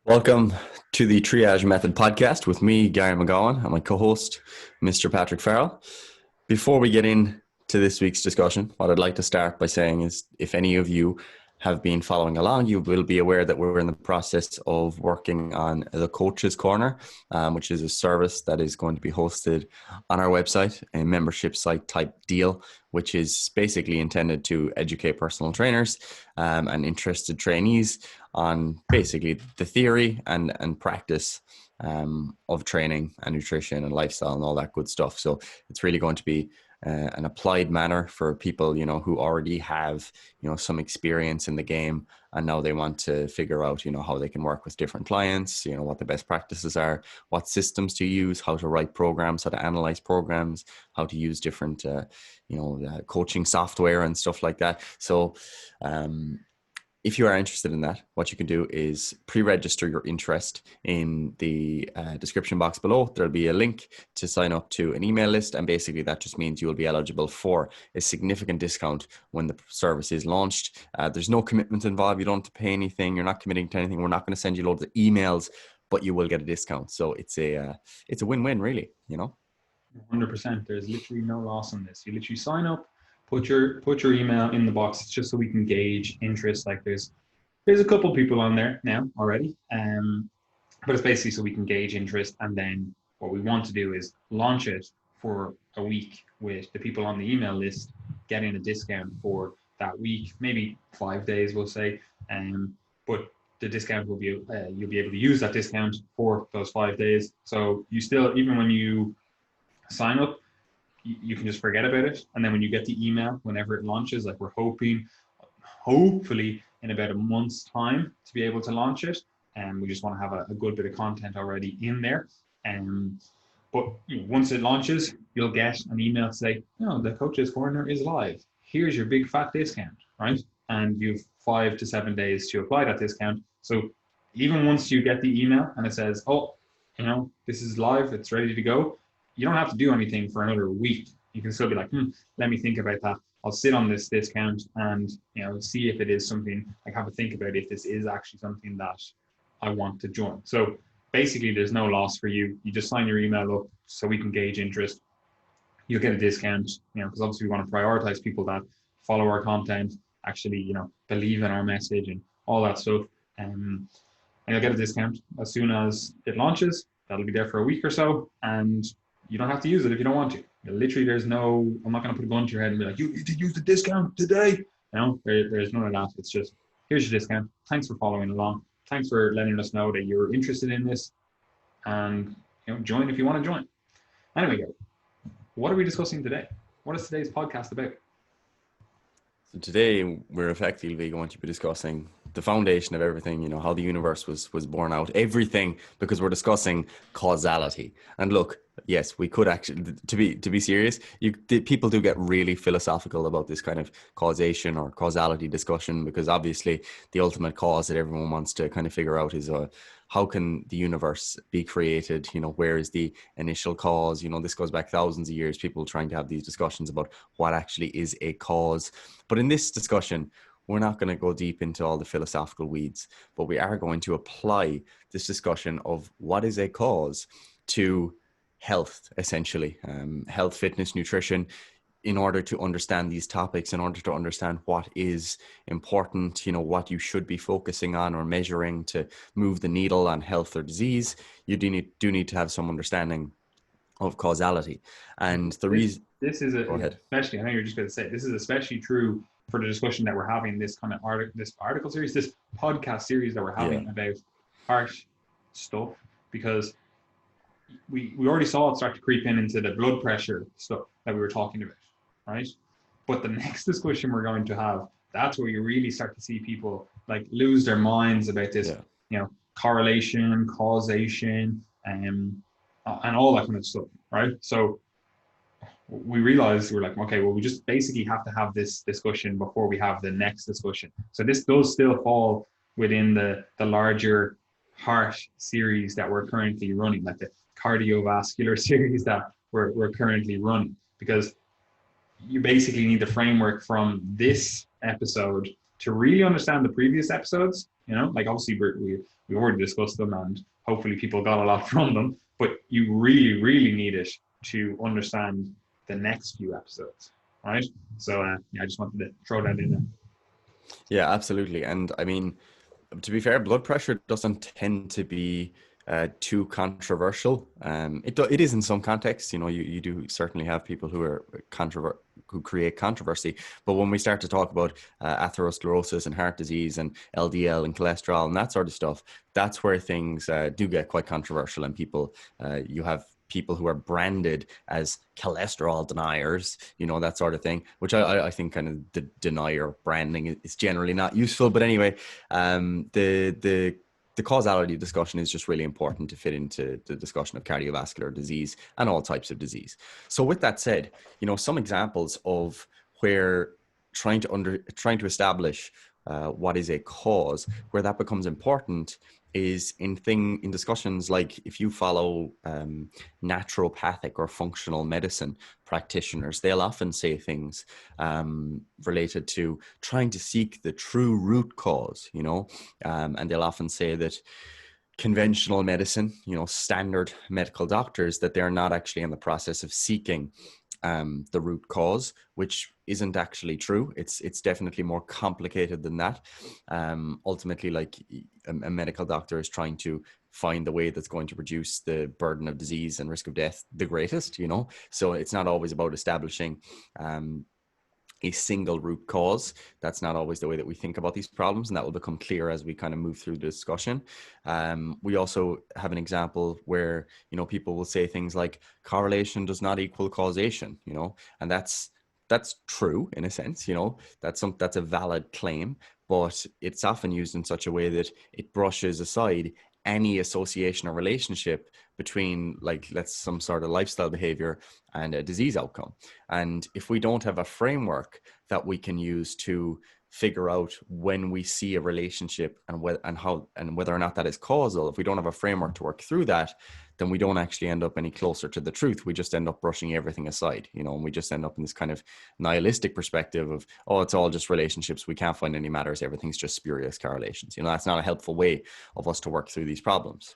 Welcome to the Triage Method podcast with me, Gary McGowan, and my co-host, Mr. Patrick Farrell. Before we get into this week's discussion, what I'd like to start by saying is if any of you have been following along, you will be aware that we're in the process of working on the Coach's Corner, which is a service that is going to be hosted on our website, a membership site type deal, which is basically intended to educate personal trainers and interested trainees on basically the theory and practice of training and nutrition and lifestyle and all that good stuff. So it's really going to be an applied manner for people, who already have, some experience in the game, and now they want to figure out, how they can work with different clients, what the best practices are, what systems to use, how to write programs, how to analyze programs, how to use different, coaching software and stuff like that. So, if you are interested in that, what you can do is pre-register your interest in the description box below. There'll be a link to sign up to an email list, and basically that just means you will be eligible for a significant discount when the service is launched. There's no commitment involved. You don't have to pay anything. You're not committing to anything. We're not going to send you loads of emails, but you will get a discount. So it's a win-win, really. 100%. There's literally no loss on this. You literally sign up, put your email in the box. It's just so we can gauge interest. Like there's a couple people on there now already, but it's basically so we can gauge interest. And then what we want to do is launch it for a week with the people on the email list getting a discount for that week, maybe 5 days, we'll say. But the discount will be you'll be able to use that discount for those 5 days. So you still, even when you sign up, you can just forget about it. And then when you get the email, whenever it launches, like we're hopefully in about a month's time to be able to launch it. And we just want to have a good bit of content already in there. But once it launches, you'll get an email to say, the Coach's Corner is live. Here's your big fat discount, right? And you've 5 to 7 days to apply that discount. So even once you get the email and it says, this is live, it's ready to go, you don't have to do anything for another week. You can still be like, let me think about that. I'll sit on this discount and, see if it is something, like have a think about if this is actually something that I want to join. So basically there's no loss for you. You just sign your email up so we can gauge interest. You'll get a discount, because obviously we want to prioritize people that follow our content, actually, believe in our message and all that stuff. And you'll get a discount as soon as it launches. That'll be there for a week or so. And you don't have to use it if you don't want to. Literally, I'm not going to put a gun to your head and be like, you need to use the discount today. There's none of that. It's just, here's your discount. Thanks for following along. Thanks for letting us know that you're interested in this. And, join if you want to join. Anyway, what are we discussing today? What is today's podcast about? So today we're effectively going to be discussing the foundation of everything, how the universe was born out, everything, because we're discussing causality. And look, yes, we could actually, to be serious, people do get really philosophical about this kind of causation or causality discussion, because obviously the ultimate cause that everyone wants to kind of figure out is how can the universe be created? Where is the initial cause? This goes back thousands of years, people trying to have these discussions about what actually is a cause. But in this discussion, we're not going to go deep into all the philosophical weeds, but we are going to apply this discussion of what is a cause to health, essentially, health, fitness, nutrition, in order to understand these topics, in order to understand what is important, what you should be focusing on or measuring to move the needle on health or disease. You do need to have some understanding of causality. And the reason this is go ahead. Especially, I know you're just going to say, this is especially true for the discussion that we're having, this kind of article series, this podcast series that we're having about heart stuff, because we already saw it start to creep into the blood pressure stuff that we were talking about, right? But the next discussion we're going to have, that's where you really start to see people like lose their minds about this, correlation, causation, and all that kind of stuff, right? So we realized, we're like, okay, well, we just basically have to have this discussion before we have the next discussion. So this does still fall within the larger heart series that we're currently running, like the cardiovascular series that we're currently running, because you basically need the framework from this episode to really understand the previous episodes, You know, like obviously we already discussed them, and hopefully people got a lot from them. But you really, really need it to understand the next few episodes, right? So yeah, I just wanted to throw that in there. Yeah, absolutely. And I mean, to be fair, blood pressure doesn't tend to be too controversial. It is in some contexts. You know, you do certainly have people who are who create controversy. But when we start to talk about atherosclerosis and heart disease and LDL and cholesterol and that sort of stuff, that's where things do get quite controversial. And people, you have people who are branded as cholesterol deniers, you know, that sort of thing, which I think kind of the denier branding is generally not useful. But anyway, the causality discussion is just really important to fit into the discussion of cardiovascular disease and all types of disease. So with that said, you know, some examples of where trying to establish what is a cause, where that becomes important is in discussions like if you follow naturopathic or functional medicine practitioners, they'll often say things related to trying to seek the true root cause, you know, and they'll often say that conventional medicine, you know, standard medical doctors, that they're not actually in the process of seeking the root cause, which isn't actually true. It's definitely more complicated than that. Ultimately, like a medical doctor is trying to find the way that's going to reduce the burden of disease and risk of death the greatest, you know. So it's not always about establishing a single root cause. That's not always the way that we think about these problems, and that will become clear as we kind of move through the discussion. We also have an example where, you know, people will say things like correlation does not equal causation, you know, and that's true in a sense, you know, that's a valid claim, but it's often used in such a way that it brushes aside any association or relationship between, like, let's some sort of lifestyle behavior and a disease outcome. And if we don't have a framework that we can use to figure out when we see a relationship and whether or not that is causal, if we don't have a framework to work through that, then we don't actually end up any closer to the truth. We just end up brushing everything aside, you know, and we just end up in this kind of nihilistic perspective of, oh, it's all just relationships. We can't find any matters. Everything's just spurious correlations. You know, that's not a helpful way of us to work through these problems.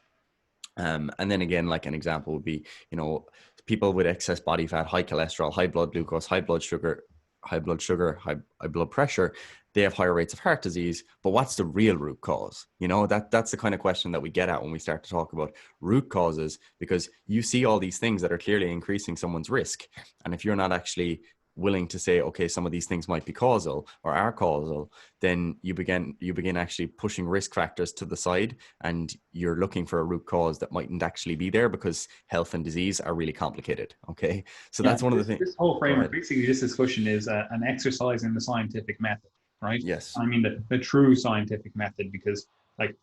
And then again, like an example would be, you know, people with excess body fat, high cholesterol, high blood glucose, high blood sugar, high blood pressure, they have higher rates of heart disease. But what's the real root cause? You know, that's the kind of question that we get at when we start to talk about root causes, because you see all these things that are clearly increasing someone's risk. And if you're not actually willing to say, okay, some of these things might be causal or are causal, then you begin actually pushing risk factors to the side, and you're looking for a root cause that mightn't actually be there, because health and disease are really complicated. Okay, so Yeah, that's one of the things. this whole framework, basically, this discussion is an exercise in the scientific method, right? Yes. I mean the true scientific method, because like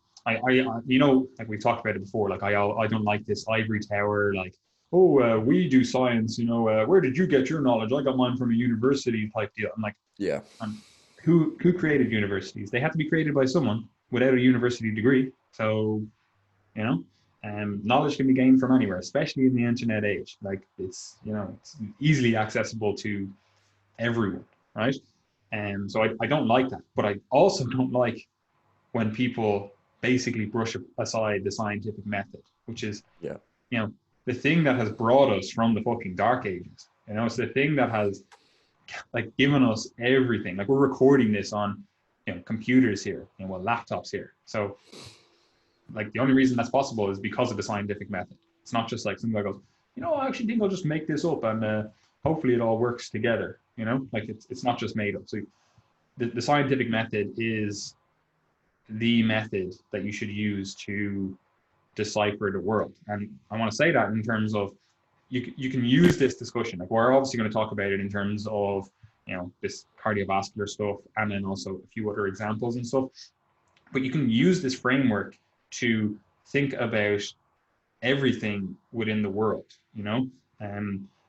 you know, like we've talked about it before. Like I don't like this ivory tower, like, oh, we do science, you know, where did you get your knowledge? I got mine from a university type deal. I'm like, Yeah. who created universities? They have to be created by someone without a university degree. So, you know, knowledge can be gained from anywhere, especially in the internet age. Like it's, you know, it's easily accessible to everyone, right? And so I don't like that, but I also don't like when people basically brush aside the scientific method, which is, Yeah. you know, the thing that has brought us from the fucking dark ages. You know, it's the thing that has like given us everything. Like we're recording this on, you know, computers here, you know, well, laptops here. So like the only reason that's possible is because of the scientific method. It's not just like some guy goes, you know, I actually think I'll just make this up and hopefully it all works together. You know, like it's not just made up. So the scientific method is the method that you should use to decipher the world. And I want to say that in terms of you can use this discussion. Like we're obviously going to talk about it in terms of, you know, this cardiovascular stuff and then also a few other examples and stuff. But you can use this framework to think about everything within the world, you know.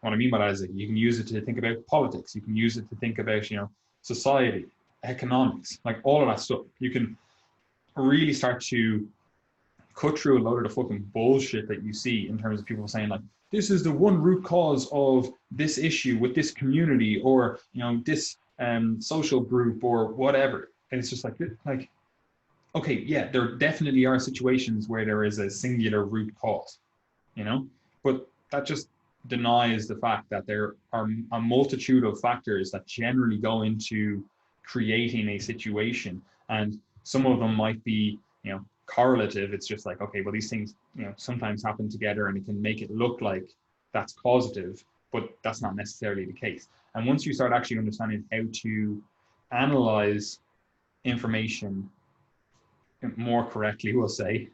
What I mean by that is that you can use it to think about politics. You can use it to think about, you know, society, economics, like all of that stuff. You can really start to cut through a load of the fucking bullshit that you see in terms of people saying like, this is the one root cause of this issue with this community or, you know, this social group or whatever. And it's just like okay, yeah, there definitely are situations where there is a singular root cause, you know, but that just denies the fact that there are a multitude of factors that generally go into creating a situation, and some of them might be, correlative. It's just like, okay, well, these things, sometimes happen together, and it can make it look like that's causative, but that's not necessarily the case. And once you start actually understanding how to analyze information more correctly, we'll say,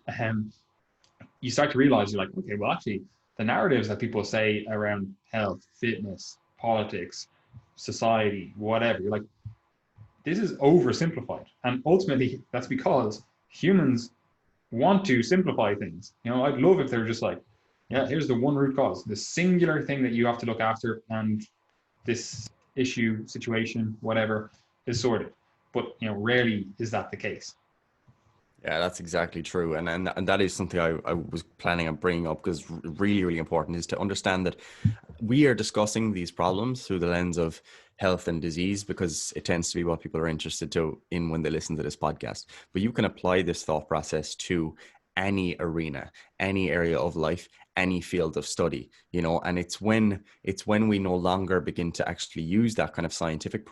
you start to realize you're like, okay, well, actually, the narratives that people say around health, fitness, politics, society, whatever, you're like, this is oversimplified. And ultimately, that's because humans want to simplify things. I'd love if they're just like, yeah, here's the one root cause, the singular thing that you have to look after, and this issue, situation, whatever, is sorted. But rarely is that the case. Yeah, that's exactly true. And that is something I was planning on bringing up, because really, really important is to understand that we are discussing these problems through the lens of health and disease, because it tends to be what people are interested in when they listen to this podcast. But you can apply this thought process to any arena, any area of life, any field of study, and it's when we no longer begin to actually use that kind of scientific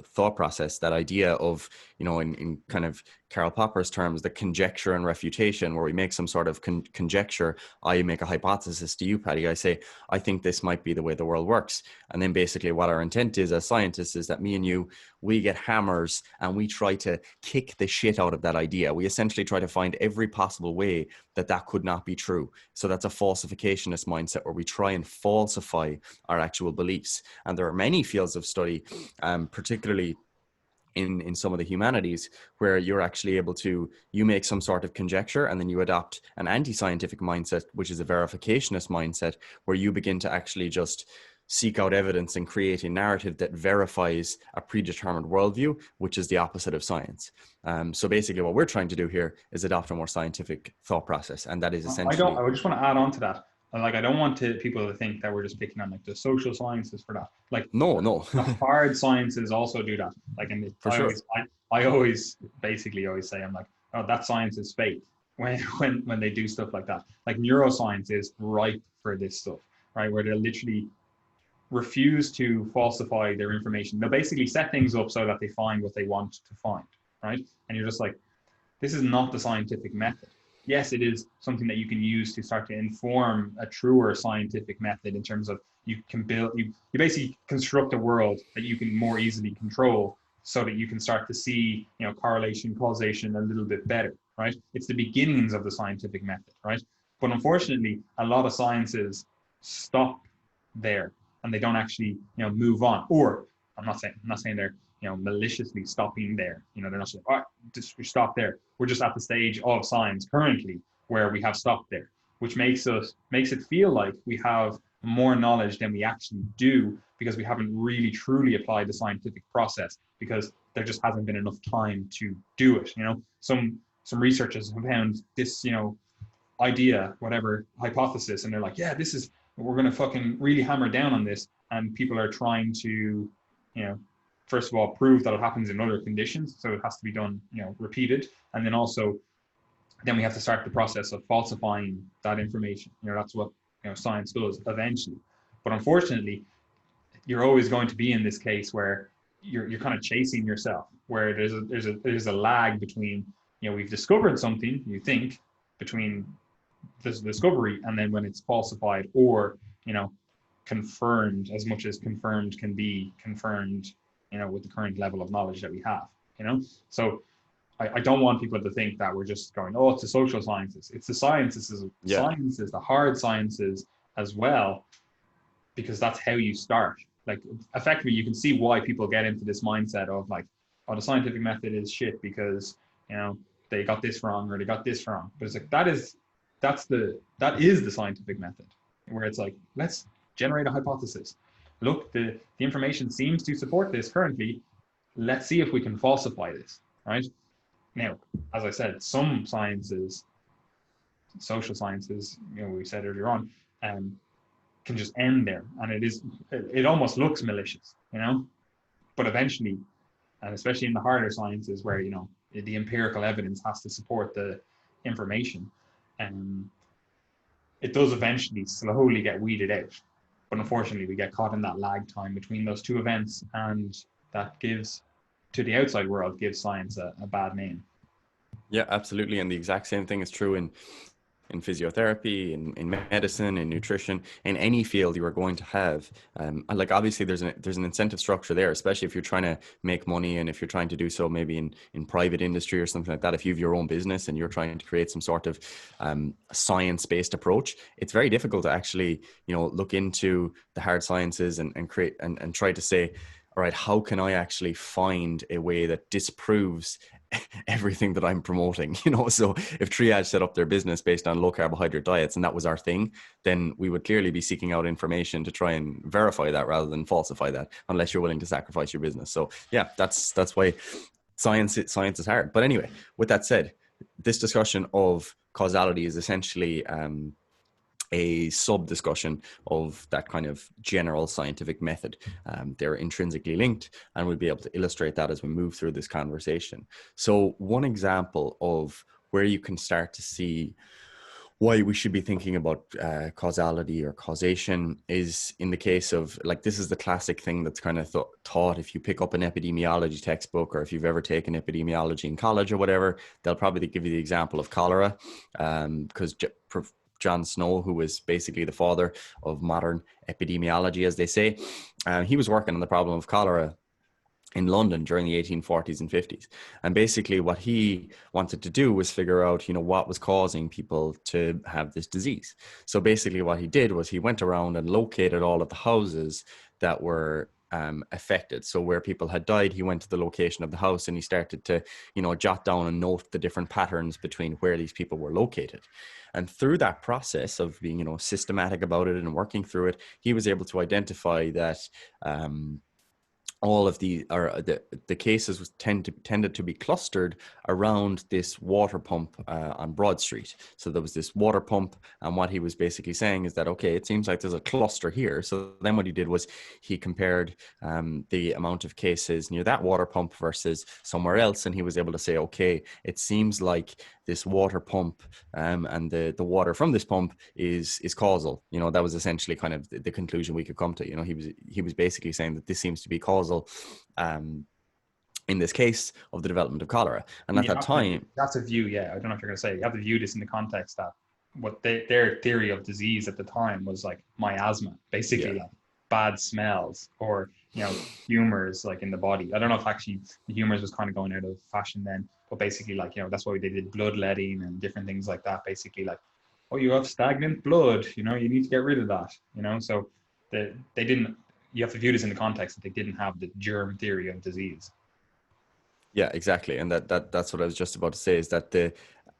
thought process, that idea of, in kind of Karl Popper's terms, the conjecture and refutation, where we make some sort of conjecture. I make a hypothesis to you, Paddy. I say, I think this might be the way the world works. And then basically what our intent is as scientists is that me and you, we get hammers and we try to kick the shit out of that idea. We essentially try to find every possible way that could not be true. So that's a falsificationist mindset, where we try and falsify our actual beliefs. And there are many fields of study, particularly in some of the humanities, where you're actually able to, you make some sort of conjecture and then you adopt an anti-scientific mindset, which is a verificationist mindset, where you begin to actually just seek out evidence and create a narrative that verifies a predetermined worldview, which is the opposite of science. So basically what we're trying to do here is adopt a more scientific thought process. And that is essentially... I just want to add on to that. Like, I don't want people to think that we're just picking on like the social sciences for that. Like, No. the hard sciences also do that. Like, and For sure. I always basically always say, I'm like, oh, that science is fake when they do stuff like that. Like, neuroscience is ripe for this stuff, right? Where they'll literally refuse to falsify their information. They'll basically set things up so that they find what they want to find, right? And you're just like, this is not the scientific method. Yes, it is something that you can use to start to inform a truer scientific method, in terms of you can build, you basically construct a world that you can more easily control, so that you can start to see, correlation, causation a little bit better, right? It's the beginnings of the scientific method, right? But unfortunately, a lot of sciences stop there, and they don't actually, move on. Or I'm not saying they're, maliciously stopping there. They're not saying, all right, just we stop there. We're just at the stage of science currently where we have stopped there, which makes it feel like we have more knowledge than we actually do, because we haven't really truly applied the scientific process, because there just hasn't been enough time to do it. Some researchers have found this, idea, whatever hypothesis, and they're like, yeah, we're going to fucking really hammer down on this. And people are trying to, first of all, prove that it happens in other conditions. So it has to be done, repeated. And then also, then we have to start the process of falsifying that information. That's what, science does eventually. But unfortunately, you're always going to be in this case where you're kind of chasing yourself, where there's a lag between, we've discovered something, you think, between this discovery and then when it's falsified, or, confirmed, as much as confirmed can be confirmed, with the current level of knowledge that we have, So I don't want people to think that we're just going, oh, it's the social sciences. It's the sciences, sciences, the hard sciences as well, because that's how you start. Like, effectively, you can see why people get into this mindset of like, oh, the scientific method is shit because, they got this wrong or they got this wrong. But it's like, that is the scientific method, where it's like, let's generate a hypothesis. Look, the information seems to support this currently. Let's see if we can falsify this, right? Now, as I said, some sciences, social sciences, we said earlier on, can just end there, and it almost looks malicious, but eventually, and especially in the harder sciences, where the empirical evidence has to support the information. It does eventually slowly get weeded out. But unfortunately, we get caught in that lag time between those two events, and that gives, to the outside world, gives science a bad name. Yeah, absolutely. And the exact same thing is true in physiotherapy, in medicine, in nutrition, in any field you are going to have. Like obviously there's an incentive structure there, especially if you're trying to make money and if you're trying to do so maybe in private industry or something like that. If you have your own business and you're trying to create some sort of science-based approach, it's very difficult to actually, look into the hard sciences and create and try to say, all right, how can I actually find a way that disproves everything that I'm promoting? So if Triage set up their business based on low carbohydrate diets and that was our thing, then we would clearly be seeking out information to try and verify that rather than falsify that, unless you're willing to sacrifice your business. So yeah, that's why science is hard. But anyway, with that said, this discussion of causality is essentially a sub discussion of that kind of general scientific method. They're intrinsically linked, and we'll be able to illustrate that as we move through this conversation. So one example of where you can start to see why we should be thinking about causality or causation is in the case of, like, this is the classic thing that's kind of taught if you pick up an epidemiology textbook, or if you've ever taken epidemiology in college or whatever, they'll probably give you the example of cholera, because John Snow, who was basically the father of modern epidemiology, as they say, he was working on the problem of cholera in London during the 1840s and 50s. And basically what he wanted to do was figure out, what was causing people to have this disease. So basically what he did was he went around and located all of the houses that were affected. So where people had died, he went to the location of the house and he started to, jot down and note the different patterns between where these people were located. And through that process of being, systematic about it and working through it, he was able to identify that all of the cases tended to be clustered around this water pump on Broad Street. So there was this water pump, and what he was basically saying is that, okay, it seems like there's a cluster here. So then what he did was he compared the amount of cases near that water pump versus somewhere else, and he was able to say, okay, it seems like this water pump and the water from this pump is causal. That was essentially kind of the conclusion we could come to. He was basically saying that this seems to be causal in this case of the development of cholera. And at that time, that's a view. Yeah, I don't know if you're going to say, you have to view this in the context that what their theory of disease at the time was like miasma, basically, like bad smells or humors like in the body. I don't know if actually the humors was kind of going out of fashion then, but basically like that's why they did bloodletting and different things like that. Basically like, oh, you have stagnant blood, you need to get rid of that. So they didn't. You have to view this in the context that they didn't have the germ theory of disease. Yeah, exactly. And that's what I was just about to say, is that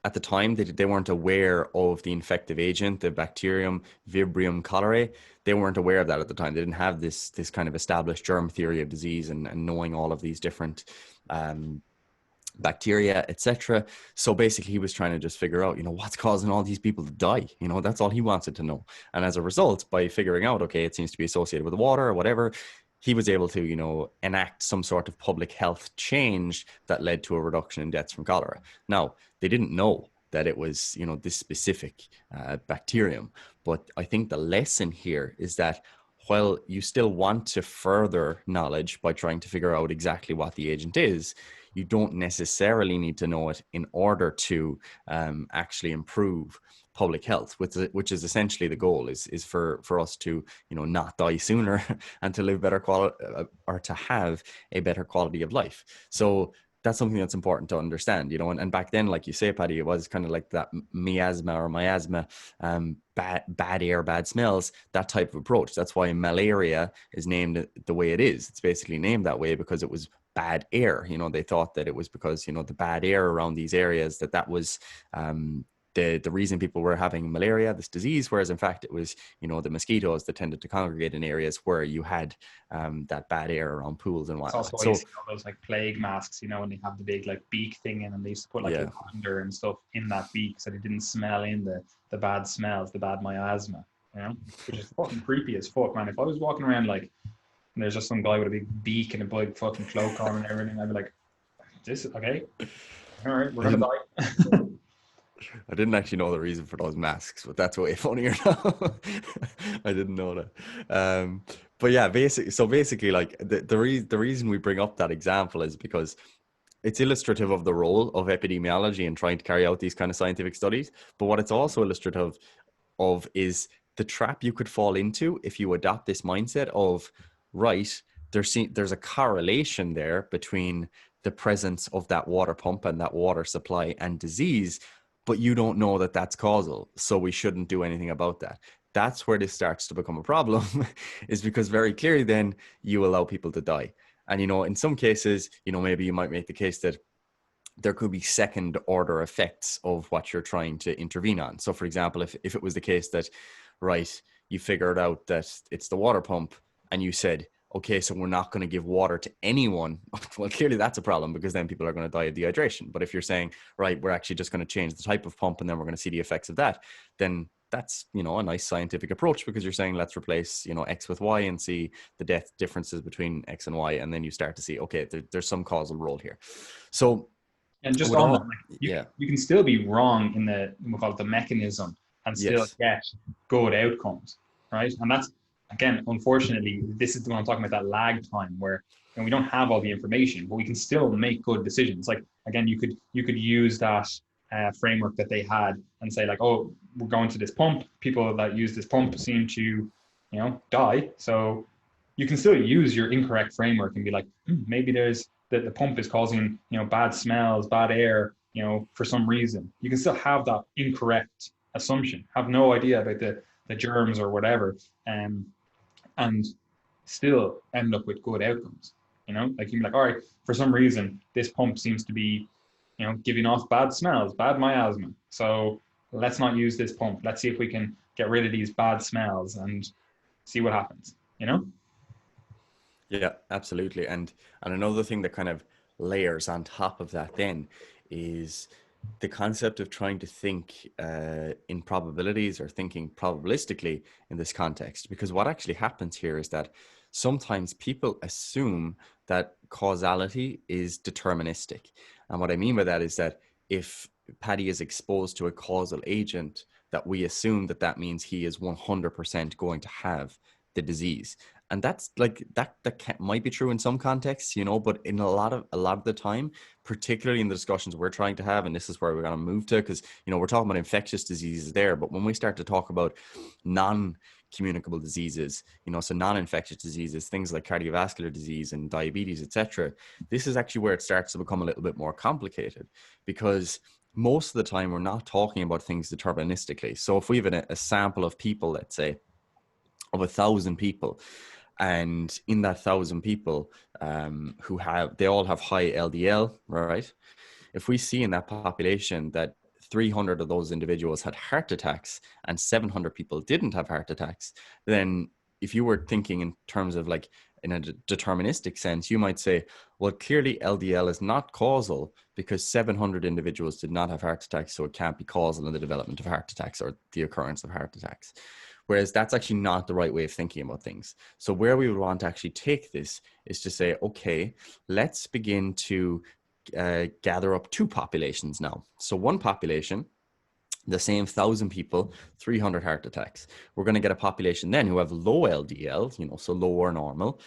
at the time they weren't aware of the infective agent, the bacterium Vibrio cholerae. They weren't aware of that at the time. They didn't have this kind of established germ theory of disease and knowing all of these different bacteria, etc. So basically he was trying to just figure out, what's causing all these people to die. That's all he wanted to know. And as a result, by figuring out, okay, it seems to be associated with the water or whatever, he was able to, enact some sort of public health change that led to a reduction in deaths from cholera. Now, they didn't know that it was, this specific bacterium. But I think the lesson here is that while you still want to further knowledge by trying to figure out exactly what the agent is, you don't necessarily need to know it in order to actually improve public health, which is essentially the goal, is for us to not die sooner and to live better quality, or to have a better quality of life. So that's something that's important to understand, and back then, like you say, Paddy, it was kind of like that miasma, bad air, bad smells, that type of approach. That's why malaria is named the way it is. It's basically named that way because it was bad air. They thought that it was because, the bad air around these areas, that was the reason people were having malaria, this disease, whereas in fact it was, the mosquitoes that tended to congregate in areas where you had that bad air around pools and whatnot. It's also why you see all those like plague masks, when they have the big like beak thing in, and they used to put like lavender and stuff in that beak so they didn't smell in the bad smells, the bad miasma, which is fucking creepy as fuck, man. If I was walking around like, and there's just some guy with a big beak and a big fucking cloak on and everything, I'd be like, this okay? All right, we're I gonna didn't, die. I didn't actually know the reason for those masks, but that's way funnier now. I didn't know that. But yeah, basically, like the reason we bring up that example is because it's illustrative of the role of epidemiology in trying to carry out these kind of scientific studies. But what it's also illustrative of is the trap you could fall into if you adopt this mindset of, right, there's a correlation there between the presence of that water pump and that water supply and disease, but you don't know that that's causal, so we shouldn't do anything about that. That's where this starts to become a problem, is because very clearly then you allow people to die. And, in some cases, maybe you might make the case that there could be second order effects of what you're trying to intervene on. So for example, if it was the case that, right, you figured out that it's the water pump and you said, okay, so we're not going to give water to anyone. Well, clearly that's a problem, because then people are going to die of dehydration. But if you're saying, right, we're actually just going to change the type of pump and then we're going to see the effects of that, then that's, a nice scientific approach, because you're saying, let's replace, X with Y and see the death differences between X and Y. And then you start to see, okay, there's some causal role here. So And just with on that, all, like yeah, you can still be wrong in the, we'll call it the mechanism, and still yes, get good outcomes, right? And that's, again, unfortunately, this is the one I'm talking about, that lag time where, we don't have all the information, but we can still make good decisions. Like, again, you could use that framework that they had and say like, oh, we're going to this pump. People that use this pump seem to, die. So you can still use your incorrect framework and be like, maybe there's that the pump is causing, bad smells, bad air, for some reason. You can still have that incorrect assumption, have no idea about the germs or whatever, and still end up with good outcomes. Like you can be like, all right, for some reason, this pump seems to be, giving off bad smells, bad miasma. So let's not use this pump. Let's see if we can get rid of these bad smells and see what happens, yeah, absolutely. And another thing that kind of layers on top of that then is the concept of trying to think in probabilities, or thinking probabilistically in this context. Because what actually happens here is that sometimes people assume that causality is deterministic. And what I mean by that is that if Paddy is exposed to a causal agent, that we assume that that means he is 100% going to have the disease. And that's like that might be true in some contexts, but in a lot of the time, particularly in the discussions we're trying to have, and this is where we're going to move to, because we're talking about infectious diseases there, but when we start to talk about non-communicable diseases, so non-infectious diseases, things like cardiovascular disease and diabetes, etc., this is actually where it starts to become a little bit more complicated, because most of the time we're not talking about things deterministically. So if we have a sample of people, let's say of 1,000 people, and in that 1,000 people they all have high LDL, right? If we see in that population that 300 of those individuals had heart attacks and 700 people didn't have heart attacks, then if you were thinking in terms of like in a deterministic sense, you might say, well, clearly LDL is not causal because 700 individuals did not have heart attacks, so it can't be causal in the development of heart attacks or the occurrence of heart attacks. Whereas that's actually not the right way of thinking about things. So where we would want to actually take this is to say, okay, let's begin to gather up two populations now. So one population, the same 1,000 people, 300 heart attacks. We're going to get a population then who have low LDL, so low or normal.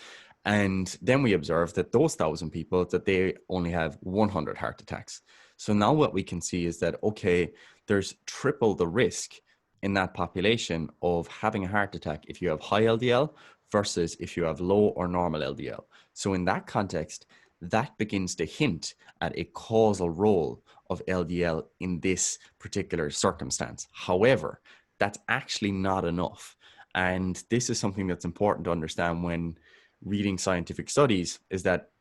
And then we observe that those 1,000 people, that they only have 100 heart attacks. So now what we can see is that, okay, there's triple the risk in that population of having a heart attack if you have high LDL versus if you have low or normal LDL. So in that context, that begins to hint at a causal role of LDL in this particular circumstance. However, that's actually not enough. And this is something that's important to understand when reading scientific studies, is that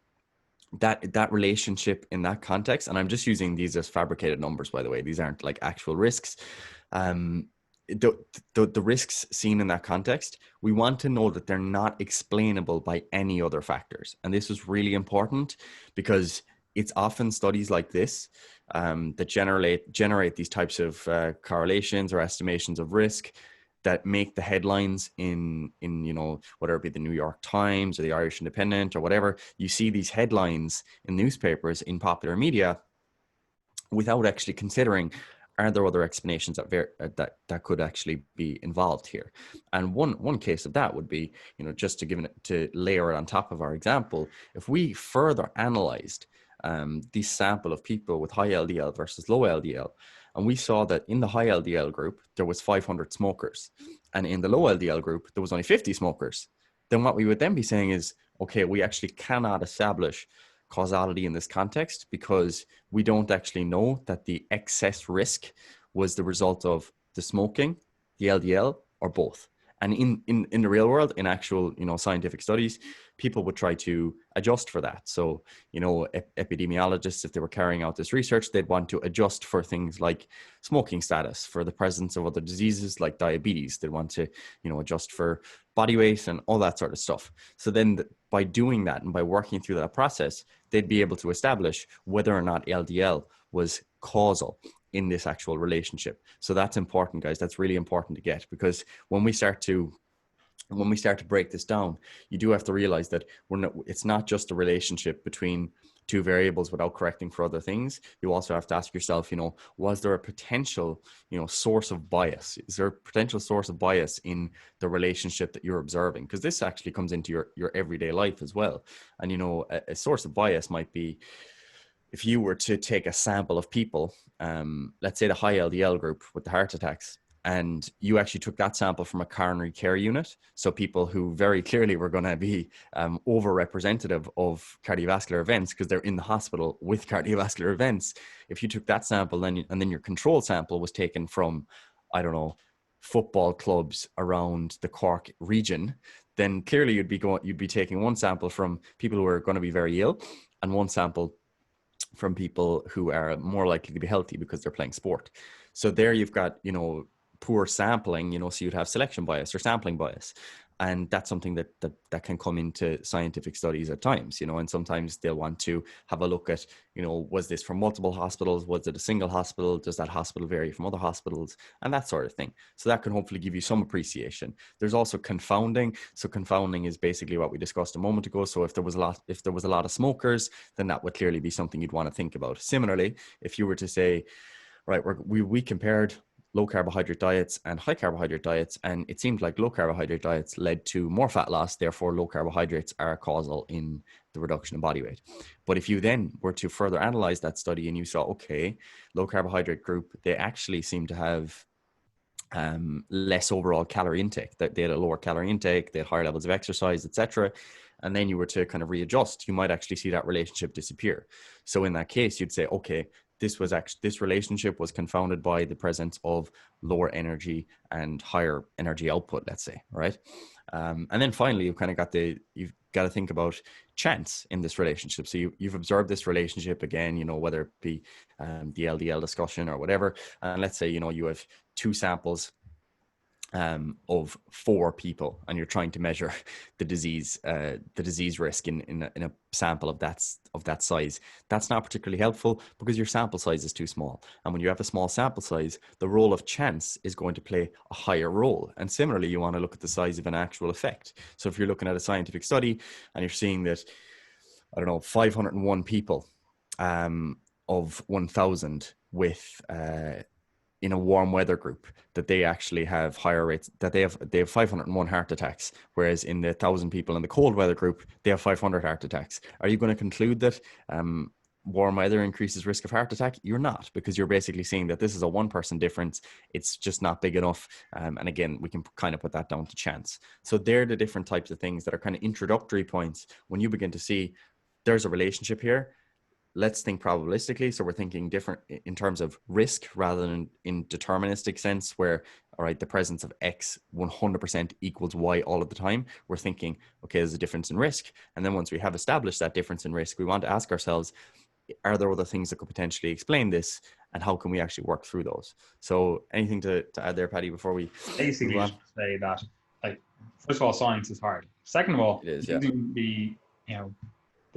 relationship in that context, and I'm just using these as fabricated numbers, by the way, these aren't like actual risks. The risks seen in that context, we want to know that they're not explainable by any other factors. And this is really important because it's often studies like this that generate these types of correlations or estimations of risk that make the headlines in whether it be the New York Times or the Irish Independent or whatever. You see these headlines in newspapers, in popular media, without actually considering, are there other explanations that could actually be involved here? And one case of that would be, just to layer it on top of our example, if we further analyzed this sample of people with high LDL versus low LDL, and we saw that in the high LDL group there was 500 smokers, and in the low LDL group there was only 50 smokers, then what we would then be saying is, okay, we actually cannot establish causality in this context, because we don't actually know that the excess risk was the result of the smoking, the LDL, or both. And in the real world, in actual scientific studies, people would try to adjust for that. So epidemiologists, if they were carrying out this research, they'd want to adjust for things like smoking status, for the presence of other diseases like diabetes. They'd want to adjust for body weight and all that sort of stuff. So then by doing that and by working through that process, they'd be able to establish whether or not LDL was causal in this actual relationship. So that's important, guys. That's really important to get, because when we start to break this down, you do have to realize that it's not just a relationship between two variables without correcting for other things. You also have to ask yourself, was there a potential, source of bias? Is there a potential source of bias in the relationship that you're observing? Because this actually comes into your everyday life as well. And, a source of bias might be, if you were to take a sample of people, let's say the high LDL group with the heart attacks, and you actually took that sample from a coronary care unit, so people who very clearly were going to be over-representative of cardiovascular events because they're in the hospital with cardiovascular events. If you took that sample, and then your control sample was taken from, I don't know, football clubs around the Cork region, then clearly you'd be taking one sample from people who are going to be very ill, and one sample from people who are more likely to be healthy because they're playing sport. So there you've got, poor sampling, so you'd have selection bias or sampling bias. And that's something that can come into scientific studies at times, and sometimes they'll want to have a look at, was this from multiple hospitals? Was it a single hospital? Does that hospital vary from other hospitals? And that sort of thing. So that can hopefully give you some appreciation. There's also confounding. So confounding is basically what we discussed a moment ago. So if there was a lot of smokers, then that would clearly be something you'd want to think about. Similarly, if you were to say, right, we compared low carbohydrate diets and high carbohydrate diets, and it seemed like low carbohydrate diets led to more fat loss. Therefore, low carbohydrates are causal in the reduction in body weight. But if you then were to further analyze that study and you saw, okay, low carbohydrate group, they actually seem to have less overall calorie intake, that they had a lower calorie intake, they had higher levels of exercise, etc. And then you were to kind of readjust, you might actually see that relationship disappear. So in that case, you'd say, okay, this relationship was confounded by the presence of lower energy and higher energy output, let's say, right? And then finally, you've got to think about chance in this relationship. So you've observed this relationship again, whether it be the LDL discussion or whatever. And let's say, you have two samples of 4 people, and you're trying to measure the disease risk in a sample of that size. That's not particularly helpful because your sample size is too small. And when you have a small sample size, the role of chance is going to play a higher role. And similarly, you want to look at the size of an actual effect. So if you're looking at a scientific study and you're seeing that, 501 people of 1,000 with in a warm weather group, that they actually have higher rates, that they have 501 heart attacks, whereas in the 1,000 people in the cold weather group, they have 500 heart attacks. Are you going to conclude that warm weather increases risk of heart attack? You're not, because you're basically seeing that this is a 1-person difference. It's just not big enough. And again, we can kind of put that down to chance. So they're the different types of things that are kind of introductory points when you begin to see there's a relationship here. Let's think probabilistically. So we're thinking different in terms of risk rather than in deterministic sense where, all right, the presence of X 100% equals Y all of the time. We're thinking, okay, there's a difference in risk. And then once we have established that difference in risk, we want to ask ourselves, are there other things that could potentially explain this? And how can we actually work through those? So anything to add there, Paddy, before we Basically move on? just say that, like, first of all, science is hard. Second of all, It is, using the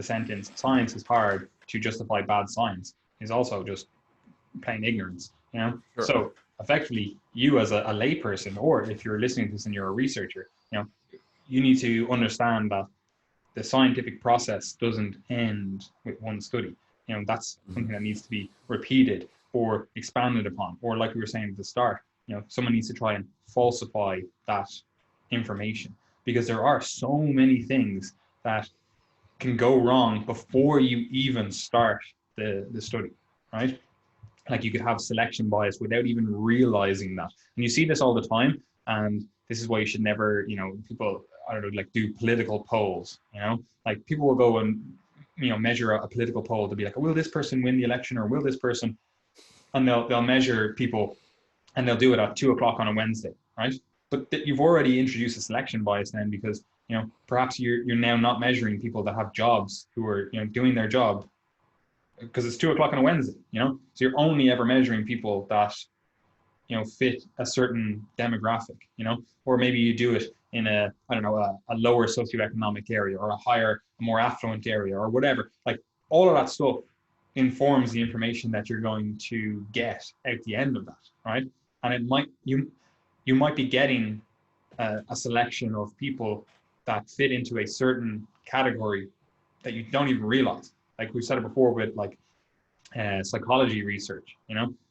sentence "science is hard" to justify bad science is also just plain ignorance. Sure. So effectively, you as a layperson, or if you're listening to this and you're a researcher, you need to understand that the scientific process doesn't end with one study. that's something that needs to be repeated or expanded upon. Or like we were saying at the start, someone needs to try and falsify that information, because there are so many things that can go wrong before you even start the study, right? Like you could have selection bias without even realizing that. And you see this all the time. And this is why you should never, people, I don't know, like do political polls, like people will go and, measure a political poll to be like, will this person win the election or will this person? And they'll measure people and they'll do it at 2 o'clock on a Wednesday, right? But you've already introduced a selection bias then, because, perhaps you're now not measuring people that have jobs who are, doing their job because it's 2 o'clock on a Wednesday, so you're only ever measuring people that, fit a certain demographic, or maybe you do it in a lower socioeconomic area or a more affluent area or whatever. Like all of that stuff informs the information that you're going to get at the end of that, right? And you might be getting a selection of people that fit into a certain category that you don't even realize. Like we said it before with like psychology research,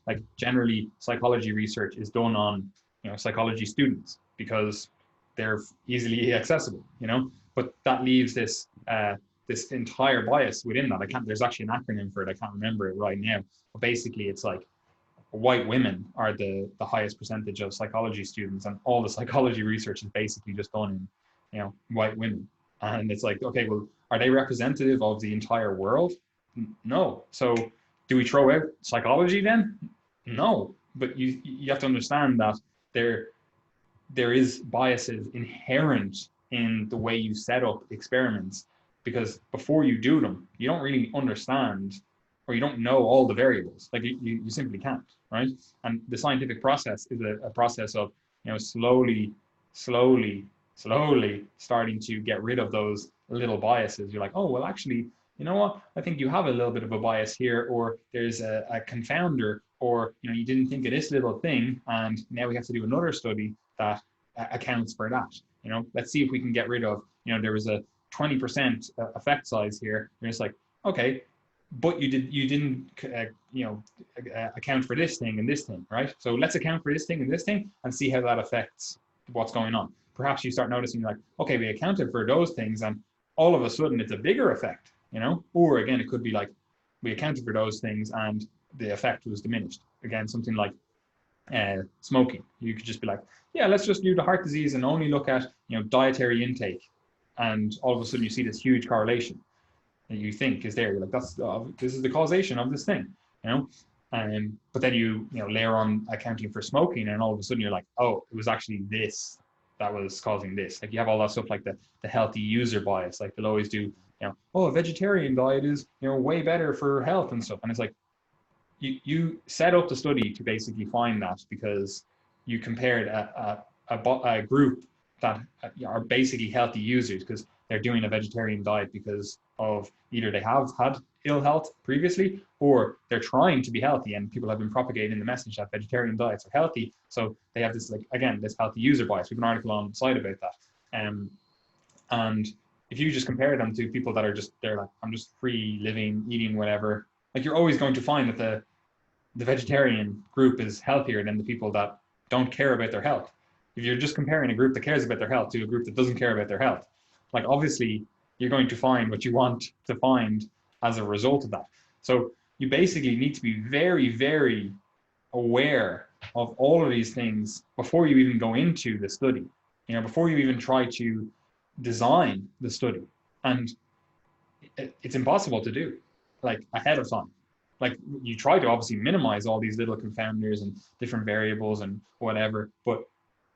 like generally psychology research is done on, psychology students because they're easily accessible, but that leaves this entire bias within that. There's actually an acronym for it. I can't remember it right now, but basically it's like white women are the highest percentage of psychology students, and all the psychology research is basically just done in, white women. And it's like, okay, well, are they representative of the entire world? No. So do we throw out psychology then? No. But you have to understand that there is biases inherent in the way you set up experiments, because before you do them, you don't really understand, or you don't know all the variables. Like you simply can't, right? And the scientific process is a process of, slowly starting to get rid of those little biases. You're like, oh, well, actually, you know what? I think you have a little bit of a bias here, or there's a confounder, or, you didn't think of this little thing, and now we have to do another study that accounts for that. Let's see if we can get rid of, there was a 20% effect size here. You're just like, okay, but you didn't account for this thing and this thing, right? So let's account for this thing and this thing and see how that affects what's going on. Perhaps you start noticing like, okay, we accounted for those things and all of a sudden it's a bigger effect, or again, it could be like we accounted for those things and the effect was diminished. Again, something like smoking. You could just be like, yeah, let's just do the heart disease and only look at, dietary intake. And all of a sudden you see this huge correlation that you think is there. You're like, this is the causation of this thing, but then you layer on accounting for smoking, and all of a sudden you're like, oh, it was actually this that was causing this. Like you have all that stuff like the healthy user bias. Like they'll always do, oh, a vegetarian diet is, way better for health and stuff. And it's like, you set up the study to basically find that because you compared a group that are basically healthy users because they're doing a vegetarian diet because of either they have had ill health previously or they're trying to be healthy, and people have been propagating the message that vegetarian diets are healthy. So they have this, like, again, this healthy user bias. We have an article on the site about that. And if you just compare them to people that are they're like, I'm just free living, eating whatever, like you're always going to find that the vegetarian group is healthier than the people that don't care about their health. If you're just comparing a group that cares about their health to a group that doesn't care about their health, like obviously you're going to find what you want to find as a result of that. So you basically need to be very, very aware of all of these things before you even go into the study, before you even try to design the study. And it's impossible to do, like, ahead of time. Like, you try to obviously minimize all these little confounders and different variables and whatever, but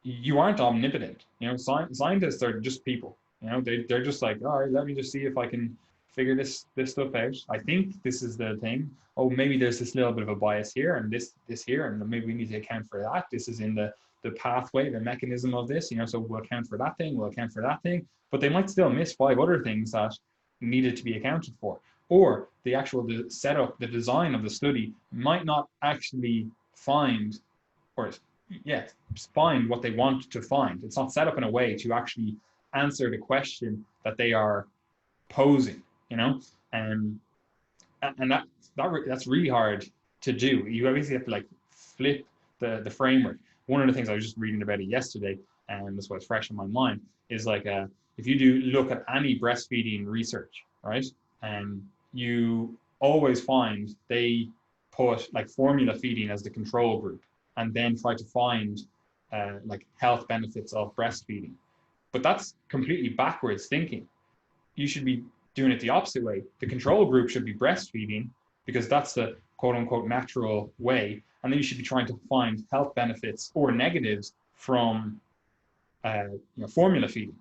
you aren't omnipotent. Scientists are just people. They're just like, all right, let me just see if I can figure this stuff out. I think this is the thing. Oh, maybe there's this little bit of a bias here and this here, and maybe we need to account for that. This is in the pathway, the mechanism of this, so we'll account for that thing, we'll account for that thing, but they might still miss 5 other things that needed to be accounted for. Or the actual setup, the design of the study might not actually find what they want to find. It's not set up in a way to actually answer the question that they are posing, and that's really hard to do. You obviously have to like flip the framework. One of the things I was just reading about it yesterday, and that's why it's fresh in my mind, is like if you do look at any breastfeeding research, right, and you always find they put like formula feeding as the control group, and then try to find like health benefits of breastfeeding. But that's completely backwards thinking. You should be doing it the opposite way. The control group should be breastfeeding because that's the quote unquote natural way. And then you should be trying to find health benefits or negatives from formula feeding.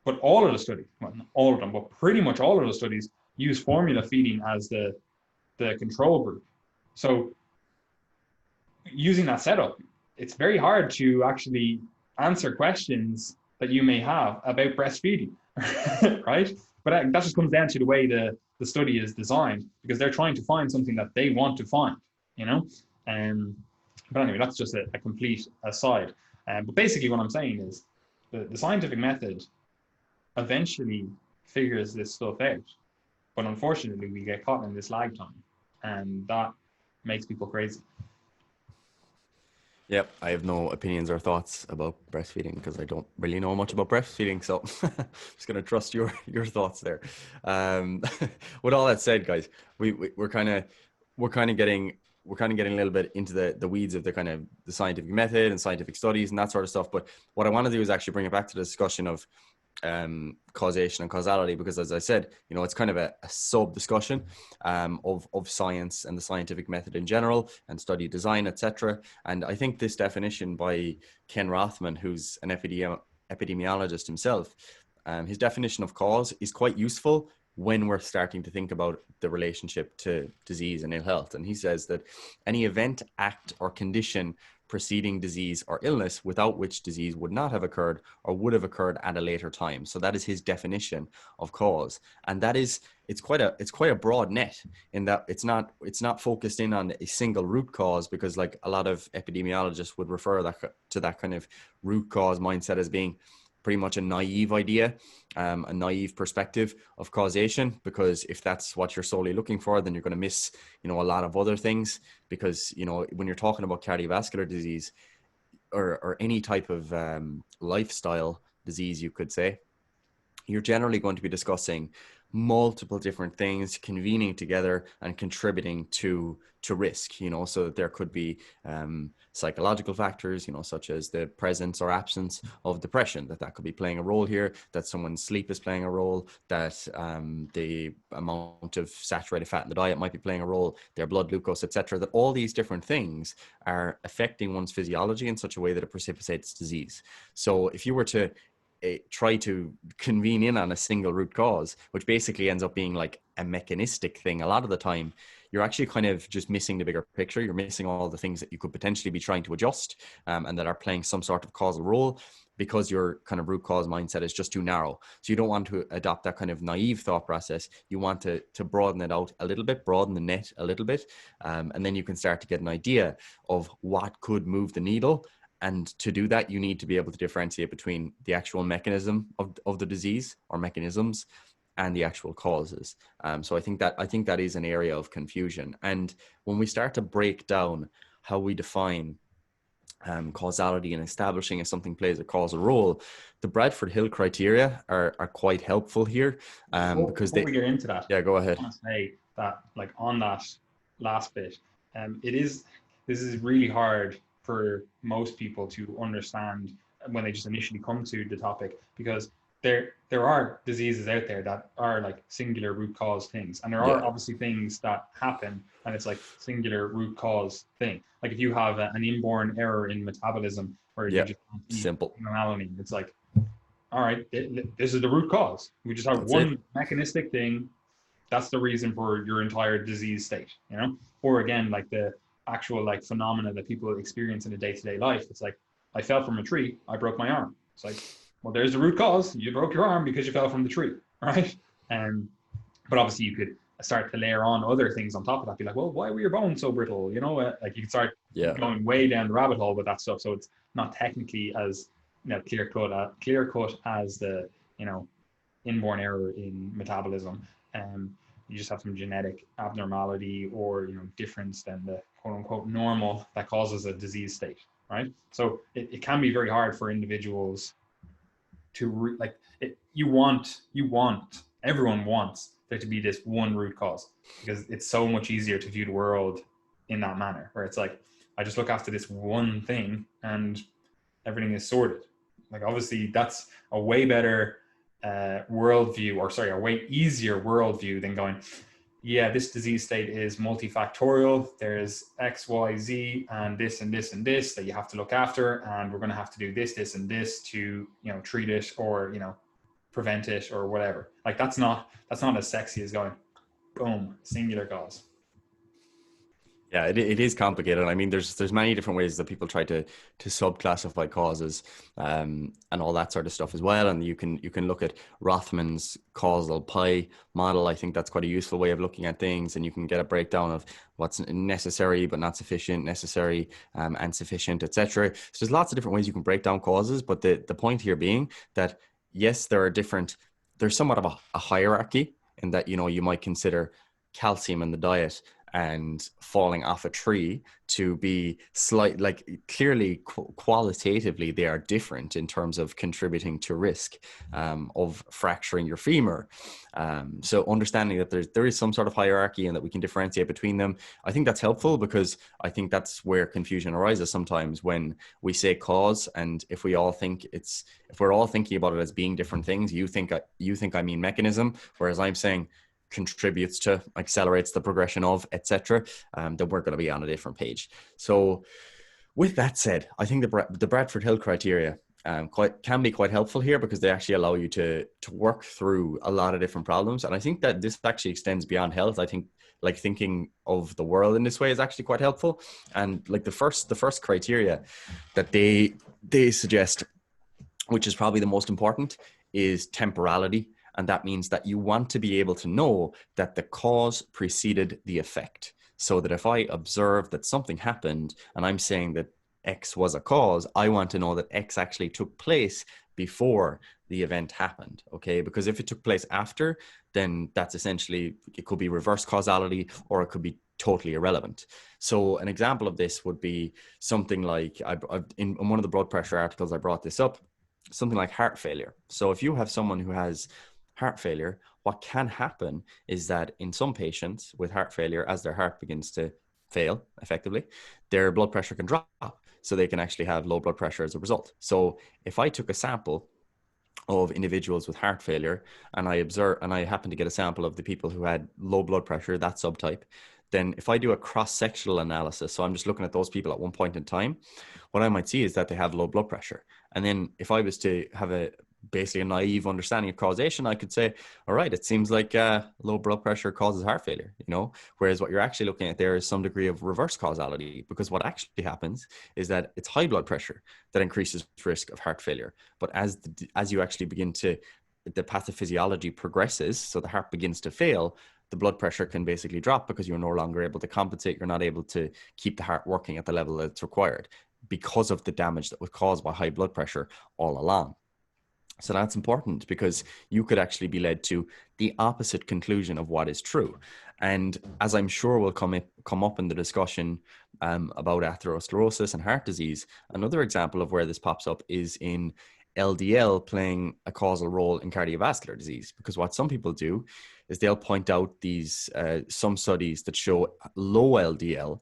But all of the studies, well, not all of them, but pretty much all of the studies use formula feeding as the control group. So using that setup, it's very hard to actually answer questions that you may have about breastfeeding, right? But that just comes down to the way the study is designed, because they're trying to find something that they want to find, you know? But anyway, that's just a complete aside. But basically what I'm saying is the scientific method eventually figures this stuff out. But unfortunately, we get caught in this lag time, and that makes people crazy. Yep, I have no opinions or thoughts about breastfeeding because I don't really know much about breastfeeding. So I'm just going to trust your thoughts there. With all that said, guys, we're kind of getting a little bit into the weeds of the kind of the scientific method and scientific studies and that sort of stuff. But what I want to do is actually bring it back to the discussion of causation and causality, because as I said, it's kind of a sub discussion of science and the scientific method in general and study design, etc. And I think this definition by Ken Rothman, who's an epidemiologist himself, his definition of cause is quite useful when we're starting to think about the relationship to disease and ill health. And he says that any event, act, or condition preceding disease or illness without which disease would not have occurred or would have occurred at a later time. So that is his definition of cause. And that is, it's quite a broad net in that it's not focused in on a single root cause, because like a lot of epidemiologists would refer to that kind of root cause mindset as being pretty much a naive idea, a naive perspective of causation, because if that's what you're solely looking for, then you're going to miss, a lot of other things, because, when you're talking about cardiovascular disease or any type of lifestyle disease, you could say, you're generally going to be discussing multiple different things convening together and contributing to risk, so that there could be psychological factors, such as the presence or absence of depression, that could be playing a role here, that someone's sleep is playing a role, that the amount of saturated fat in the diet might be playing a role, their blood glucose, etc., that all these different things are affecting one's physiology in such a way that it precipitates disease. So if you were to try to convene in on a single root cause, which basically ends up being like a mechanistic thing, a lot of the time you're actually kind of just missing the bigger picture. You're missing all the things that you could potentially be trying to adjust and that are playing some sort of causal role, because your kind of root cause mindset is just too narrow. So you don't want to adopt that kind of naive thought process. You want to broaden it out a little bit, broaden the net a little bit, and then you can start to get an idea of what could move the needle. And to do that, you need to be able to differentiate between the actual mechanism of the disease or mechanisms and the actual causes. So I think that is an area of confusion. And when we start to break down how we define causality and establishing if something plays a causal role, the Bradford Hill criteria are quite helpful here. Because before we get into that, yeah, go ahead. I want to say that, like, on that last bit, this is really hard for most people to understand when they just initially come to the topic, because there are diseases out there that are like singular root cause things, and there are obviously things that happen and it's like singular root cause thing. Like if you have an inborn error in metabolism where you just eat simple alanine, it's like, all right, this is the root cause. We just have one mechanistic thing. That's the reason for your entire disease state, Or again, like the actual like phenomena that people experience in a day-to-day life. It's like, I fell from a tree, I broke my arm. It's like, well, there's the root cause. You broke your arm because you fell from the tree, right? But obviously you could start to layer on other things on top of that. Be like, well, why were your bones so brittle? Like you can start going way down the rabbit hole with that stuff. So it's not technically as clear cut as the inborn error in metabolism. you just have some genetic abnormality or difference than the quote unquote normal that causes a disease state, right? So it can be very hard for individuals to everyone wants there to be this one root cause, because it's so much easier to view the world in that manner, where it's like, I just look after this one thing and everything is sorted. Like, obviously that's a way better worldview, or sorry, a way easier worldview than going, yeah, this disease state is multifactorial. There's X, Y, Z, and this and this and this that you have to look after, and we're going to have to do this, this, and this to treat it, or prevent it, or whatever. Like, that's not as sexy as going, boom, singular cause. Yeah, it is complicated. I mean, there's many different ways that people try to subclassify causes, and all that sort of stuff as well. And you can look at Rothman's causal pie model. I think that's quite a useful way of looking at things, and you can get a breakdown of what's necessary but not sufficient, necessary and sufficient, etc. So there's lots of different ways you can break down causes. But the point here being that yes, there's somewhat of a hierarchy in that you might consider calcium in the diet and falling off a tree to be clearly qualitatively they are different in terms of contributing to risk of fracturing your femur. So understanding that there is some sort of hierarchy and that we can differentiate between them, I think that's helpful, because I think that's where confusion arises sometimes when we say cause, and if we're all thinking about it as being different things, you think I mean mechanism, whereas I'm saying contributes to, accelerates the progression of, etc., then we're going to be on a different page. So with that said, I think the Bradford Hill criteria can be quite helpful here, because they actually allow you to work through a lot of different problems. And I think that this actually extends beyond health. I think thinking of the world in this way is actually quite helpful. And the first criteria that they suggest, which is probably the most important, is temporality. And that means that you want to be able to know that the cause preceded the effect. So that if I observe that something happened and I'm saying that X was a cause, I want to know that X actually took place before the event happened. Okay, because if it took place after, then that's essentially, it could be reverse causality, or it could be totally irrelevant. So an example of this would be something like, in one of the blood pressure articles I brought this up, something like heart failure. So if you have someone who has heart failure, what can happen is that in some patients with heart failure, as their heart begins to fail effectively, their blood pressure can drop. So they can actually have low blood pressure as a result. So if I took a sample of individuals with heart failure and I happen to get a sample of the people who had low blood pressure, that subtype, then if I do a cross-sectional analysis, so I'm just looking at those people at one point in time, what I might see is that they have low blood pressure. And then if I was to have basically a naive understanding of causation, I could say, all right, it seems like low blood pressure causes heart failure, whereas what you're actually looking at there is some degree of reverse causality, because what actually happens is that it's high blood pressure that increases risk of heart failure. But as you actually the pathophysiology progresses, so the heart begins to fail, the blood pressure can basically drop because you're no longer able to compensate. You're not able to keep the heart working at the level that's required because of the damage that was caused by high blood pressure all along. So that's important, because you could actually be led to the opposite conclusion of what is true. And as I'm sure will come up in the discussion about atherosclerosis and heart disease, another example of where this pops up is in LDL playing a causal role in cardiovascular disease. Because what some people do is they'll point out these some studies that show low LDL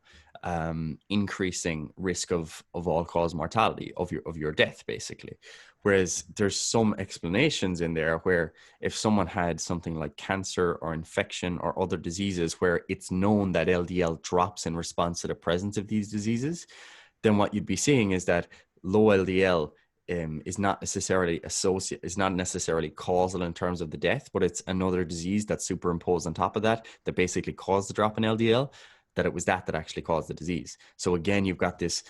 increasing risk of all-cause mortality, of your death, basically. Whereas there's some explanations in there where if someone had something like cancer or infection or other diseases where it's known that LDL drops in response to the presence of these diseases, then what you'd be seeing is that low LDL is not necessarily causal in terms of the death, but it's another disease that's superimposed on top of that basically caused the drop in LDL, that it was that actually caused the disease. So again, you've got this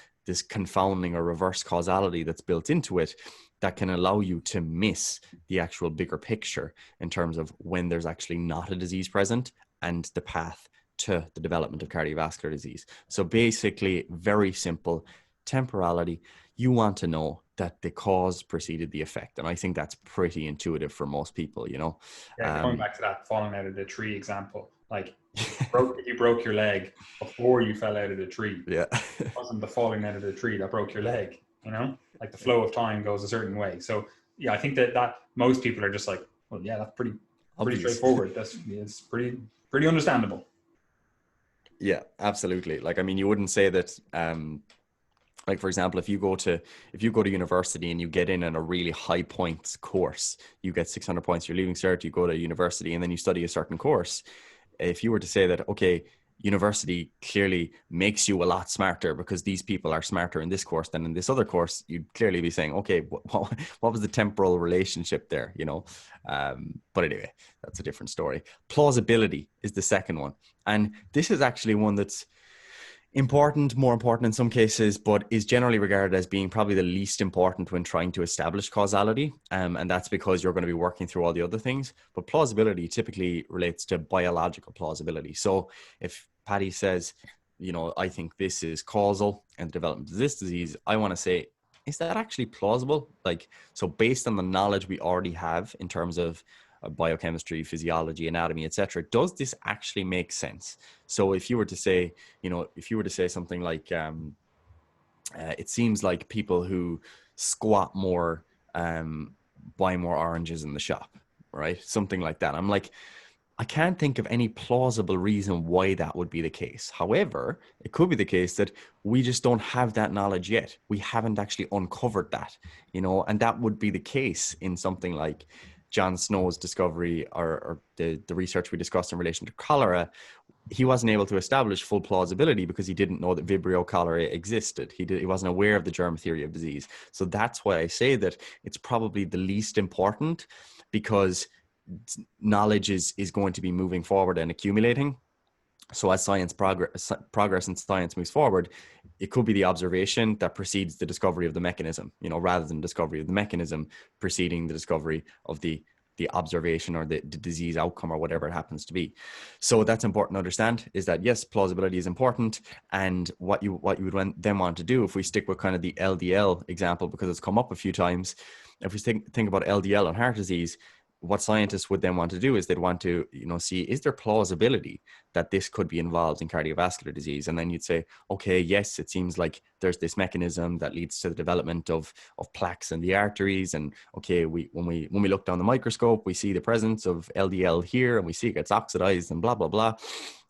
confounding or reverse causality that's built into it that can allow you to miss the actual bigger picture in terms of when there's actually not a disease present and the path to the development of cardiovascular disease. So basically, very simple, temporality. You want to know that the cause preceded the effect. And I think that's pretty intuitive for most people, you know. Yeah, going back to that falling out of the tree example, like if you broke your leg before you fell out of the tree, Yeah. it wasn't the falling out of the tree that broke your leg, you know? Like the flow of time goes a certain way. So yeah, I think that most people are just like, well, yeah, that's pretty Obvious. straightforward. It's pretty understandable. Yeah, absolutely. Like, I mean, you wouldn't say that, like, for example, if you go to university and you get in a really high points course, you get 600 points, you're leaving cert, you go to university, and then you study a certain course. If you were to say that, okay, university clearly makes you a lot smarter because these people are smarter in this course than in this other course, you'd clearly be saying, okay, what was the temporal relationship there, you know? But anyway, that's a different story. Plausibility is the second one. And this is actually one that's important, more important in some cases, but is generally regarded as being probably the least important when trying to establish causality. And that's because you're going to be working through all the other things. But plausibility typically relates to biological plausibility. So if Patty says, you know, I think this is causal in the development of this disease, I want to say, is that actually plausible? Like, so based on the knowledge we already have in terms of biochemistry, physiology, anatomy, etc., does this actually make sense? So if you were to say, you know, if you were to say something like, it seems like people who squat more buy more oranges in the shop, right? Something like that. I'm like, I can't think of any plausible reason why that would be the case. However, it could be the case that we just don't have that knowledge yet. We haven't actually uncovered that, you know, and that would be the case in something like John Snow's discovery or the research we discussed in relation to cholera. He wasn't able to establish full plausibility because he didn't know that Vibrio cholerae existed. He wasn't aware of the germ theory of disease. So that's why I say that it's probably the least important, because knowledge is going to be moving forward and accumulating. So as progress in science moves forward, it could be the observation that precedes the discovery of the mechanism, you know, rather than discovery of the mechanism preceding the discovery of the observation or the disease outcome or whatever it happens to be. So that's important to understand, is that yes, plausibility is important. And what you would then want to do, if we stick with kind of the LDL example, because it's come up a few times, if we think about LDL and heart disease, what scientists would then want to do is they'd want to, you know, see, is there plausibility that this could be involved in cardiovascular disease? And then you'd say, okay, yes, it seems like there's this mechanism that leads to the development of plaques in the arteries. And okay, when we look down the microscope, we see the presence of LDL here, and we see it gets oxidized and blah, blah, blah.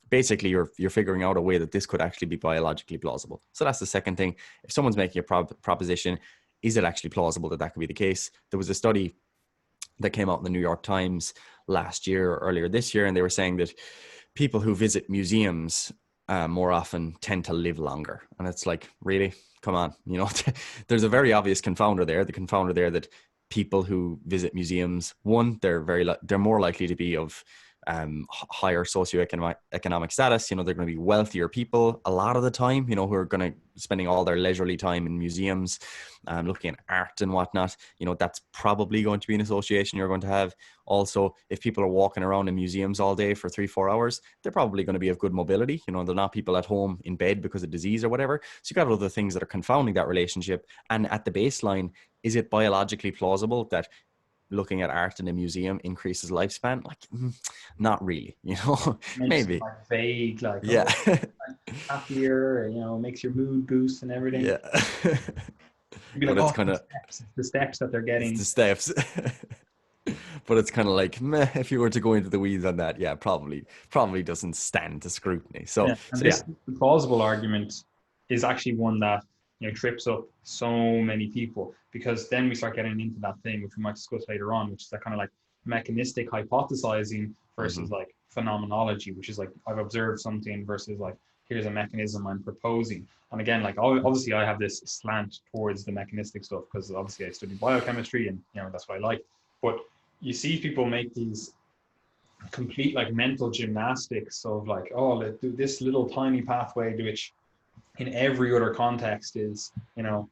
Basically, you're figuring out a way that this could actually be biologically plausible. So that's the second thing. If someone's making a proposition, is it actually plausible that that could be the case? There was a study that came out in the New York Times last year or earlier this year, and they were saying that people who visit museums more often tend to live longer. And it's like, really? Come on. You know, there's a very obvious confounder there. The confounder there that people who visit museums, one, they're more likely to be of higher socioeconomic status. You know, they're going to be wealthier people a lot of the time, you know, who are going to spending all their leisurely time in museums, looking at art and whatnot. You know, that's probably going to be an association you're going to have. Also, if people are walking around in museums all day for 3-4 hours, they're probably going to be of good mobility. You know, they're not people at home in bed because of disease or whatever. So you got other things that are confounding that relationship. And at the baseline, is it biologically plausible that looking at art in a museum increases lifespan? Like, not really, you know. Makes it Maybe. like vague, like, Yeah. oh, like happier, you know, makes your mood boost and everything. Yeah. You'd be But like, it's oh, kind of, the steps that they're it's the getting. steps. But it's kind of like, meh, if you were to go into the weeds on that, yeah, probably doesn't stand to scrutiny. Yeah, So and yeah. this plausible argument is actually one that, you know, trips up so many people, because then we start getting into that thing which we might discuss later on, which is that kind of like mechanistic hypothesizing Hmm. versus like phenomenology, which is like I've observed something versus like here's a mechanism I'm proposing. And again, like obviously I have this slant towards the mechanistic stuff because obviously I studied biochemistry and, you know, that's what I like. But you see people make these complete like mental gymnastics of like, oh, let's do this little tiny pathway which in every other context is, you know,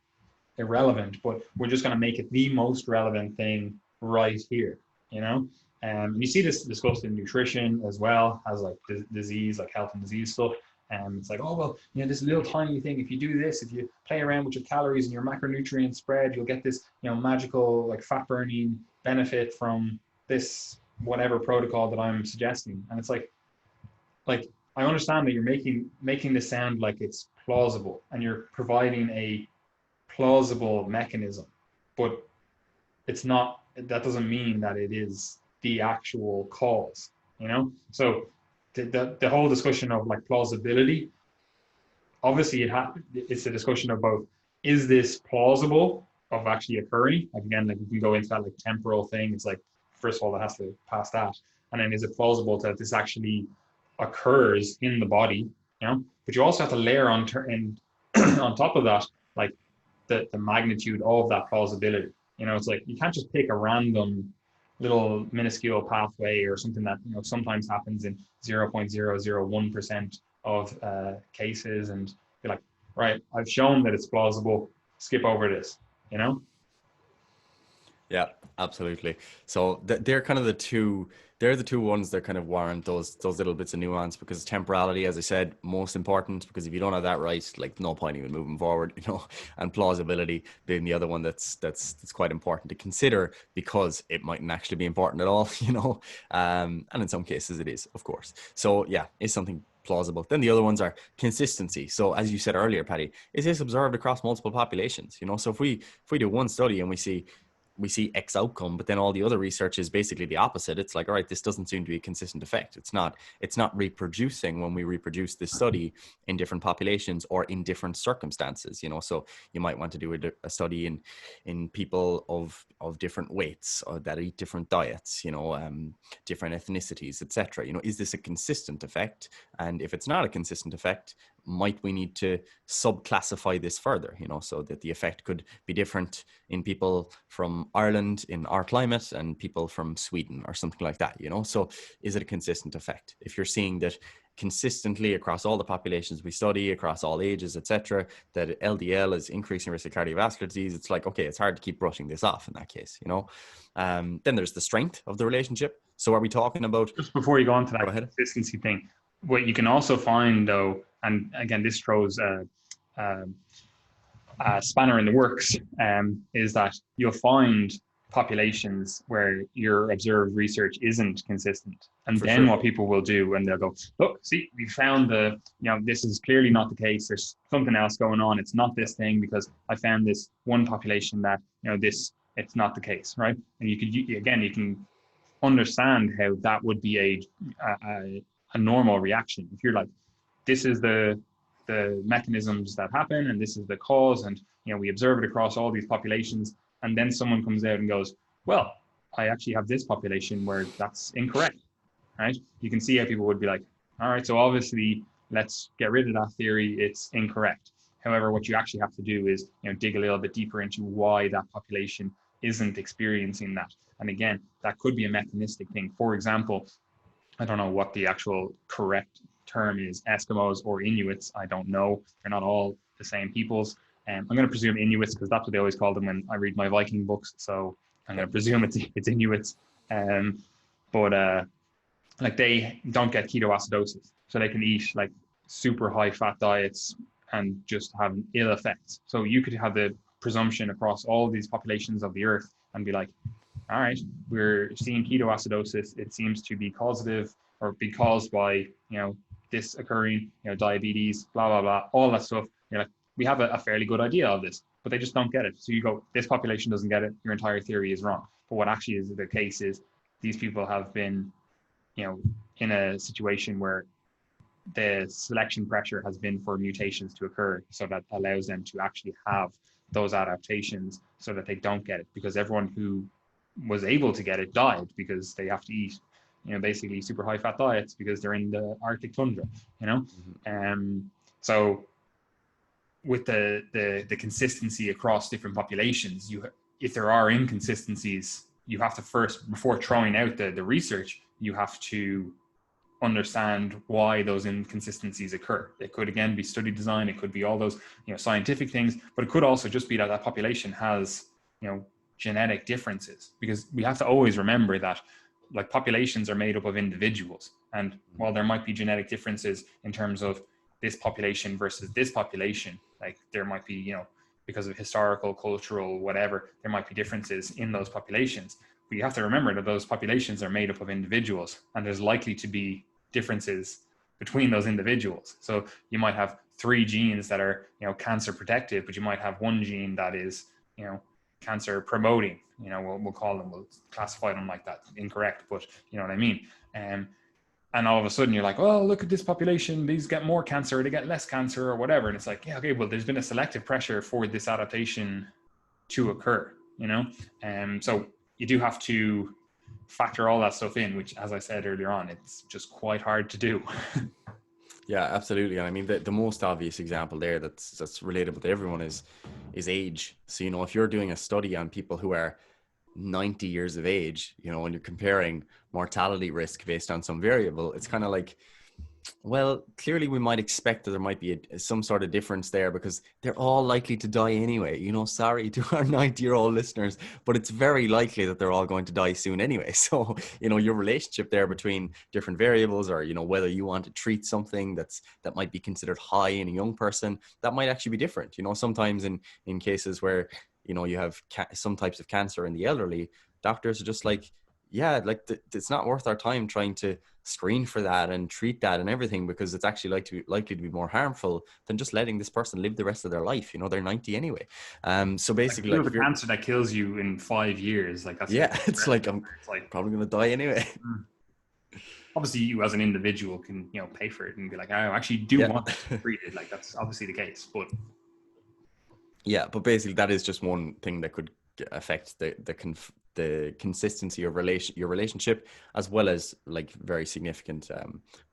irrelevant, but we're just going to make it the most relevant thing right here, you know. You see this discussed in nutrition as well as like disease, like health and disease stuff. It's like, oh, well, this little tiny thing, if you do this, if you play around with your calories and your macronutrient spread, you'll get this, magical like fat burning benefit from this whatever protocol that I'm suggesting. And it's like I understand that you're making this sound like it's plausible and you're providing a plausible mechanism, but it's not. That doesn't mean that it is the actual cause. So the whole discussion of like plausibility, obviously it's a discussion about, is this plausible of actually occurring? Like again, like you can go into that like temporal thing. It's like, first of all, it has to pass that, and then is it plausible that this actually occurs in the body? But you also have to layer on on top of that, like the magnitude of that plausibility. It's like you can't just pick a random little minuscule pathway or something that sometimes happens in 0.001% of cases and be like, right, I've shown that it's plausible, skip over this. Yeah, absolutely. So they're kind of they're the two ones that kind of warrant those little bits of nuance, because temporality, as I said, most important, because if you don't have that right, like no point even moving forward, and plausibility being the other one that's quite important to consider, because it mightn't actually be important at all, and in some cases it is, of course. So yeah, is something plausible. Then the other ones are consistency. So as you said earlier, Patty, is this observed across multiple populations? So if we do one study and we see X outcome, but then all the other research is basically the opposite. It's like, all right, this doesn't seem to be a consistent effect. It's not reproducing when we reproduce this study in different populations or in different circumstances, so you might want to do a study in people of different weights or that eat different diets, different ethnicities, etc. Is this a consistent effect? And if it's not a consistent effect, might we need to subclassify this further, so that the effect could be different in people from Ireland in our climate and people from Sweden or something like that, So is it a consistent effect? If you're seeing that consistently across all the populations we study, across all ages, etc., that LDL is increasing risk of cardiovascular disease, it's like, okay, it's hard to keep brushing this off in that case, Then there's the strength of the relationship. So are we talking about... Just before you go on to that consistency thing, what you can also find though, and again, this throws a spanner in the works, is that you'll find populations where your observed research isn't consistent. And then what people will do, and they'll go, look, see, we found this is clearly not the case. There's something else going on. It's not this thing because I found this one population that, it's not the case, right? And you can understand how that would be a normal reaction. If you're like, this is the mechanisms that happen and this is the cause, and we observe it across all these populations, and then someone comes out and goes, well, I actually have this population where that's incorrect, right? You can see how people would be like, all right, so obviously let's get rid of that theory, it's incorrect. However, what you actually have to do is dig a little bit deeper into why that population isn't experiencing that. And again, that could be a mechanistic thing. For example, I don't know what the actual correct term is, Eskimos or Inuits, I don't know. They're not all the same peoples. I'm going to presume Inuits because that's what they always call them when I read my Viking books. So I'm going to presume it's Inuits. But like they don't get ketoacidosis. So they can eat like super high fat diets and just have ill effects. So you could have the presumption across all these populations of the earth and be like, all right, we're seeing ketoacidosis. It seems to be causative or be caused by, this occurring, diabetes, blah, blah, blah, all that stuff. You're like, we have a fairly good idea of this, but they just don't get it. So you go, this population doesn't get it. Your entire theory is wrong. But what actually is the case is these people have been, in a situation where the selection pressure has been for mutations to occur, so that allows them to actually have those adaptations so that they don't get it, because everyone who was able to get it died because they have to eat, basically super high fat diets because they're in the Arctic tundra, so with the consistency across different populations, if there are inconsistencies, you have to first, before throwing out the research, you have to understand why those inconsistencies occur. It could again be study design, it could be all those scientific things, but it could also just be that population has genetic differences, because we have to always remember that like populations are made up of individuals, and while there might be genetic differences in terms of this population versus this population, like there might be, you know, because of historical, cultural, whatever, there might be differences in those populations. But you have to remember that those populations are made up of individuals, and there's likely to be differences between those individuals. So you might have 3 genes that are, you know, cancer protective, but you might have 1 gene that is, you know, cancer promoting. You know, we'll call them, we'll classify them like that. Incorrect, but you know what I mean. And all of a sudden you're like, oh, look at this population, these get more cancer, they get less cancer or whatever. And it's like, yeah, okay, well, there's been a selective pressure for this adaptation to occur, you know? So you do have to factor all that stuff in, which, as I said earlier on, it's just quite hard to do. Yeah, absolutely. And I mean, the most obvious example there that's relatable to everyone is age. So, you know, if you're doing a study on people who are 90 years of age, you know, and you're comparing mortality risk based on some variable, it's kind of like, well, clearly we might expect that there might be some sort of difference there because they're all likely to die anyway. You know, sorry to our 90-year-old listeners, but it's very likely that they're all going to die soon anyway. So, you know, your relationship there between different variables, or, you know, whether you want to treat something that might be considered high in a young person, that might actually be different. You know, sometimes in cases where, you know, you have some types of cancer in the elderly, doctors are just like, yeah, like it's not worth our time trying to screen for that and treat that and everything, because it's actually likely to be more harmful than just letting this person live the rest of their life. You know, they're 90 anyway. So basically, like, if you're cancer that kills you in 5 years, like that's, yeah, it's like, I'm probably going to die anyway. Obviously you as an individual can, you know, pay for it and be like, I actually do want to be treated. Like that's obviously the case, but yeah, but basically that is just one thing that could affect the consistency of your relationship, as well as like very significant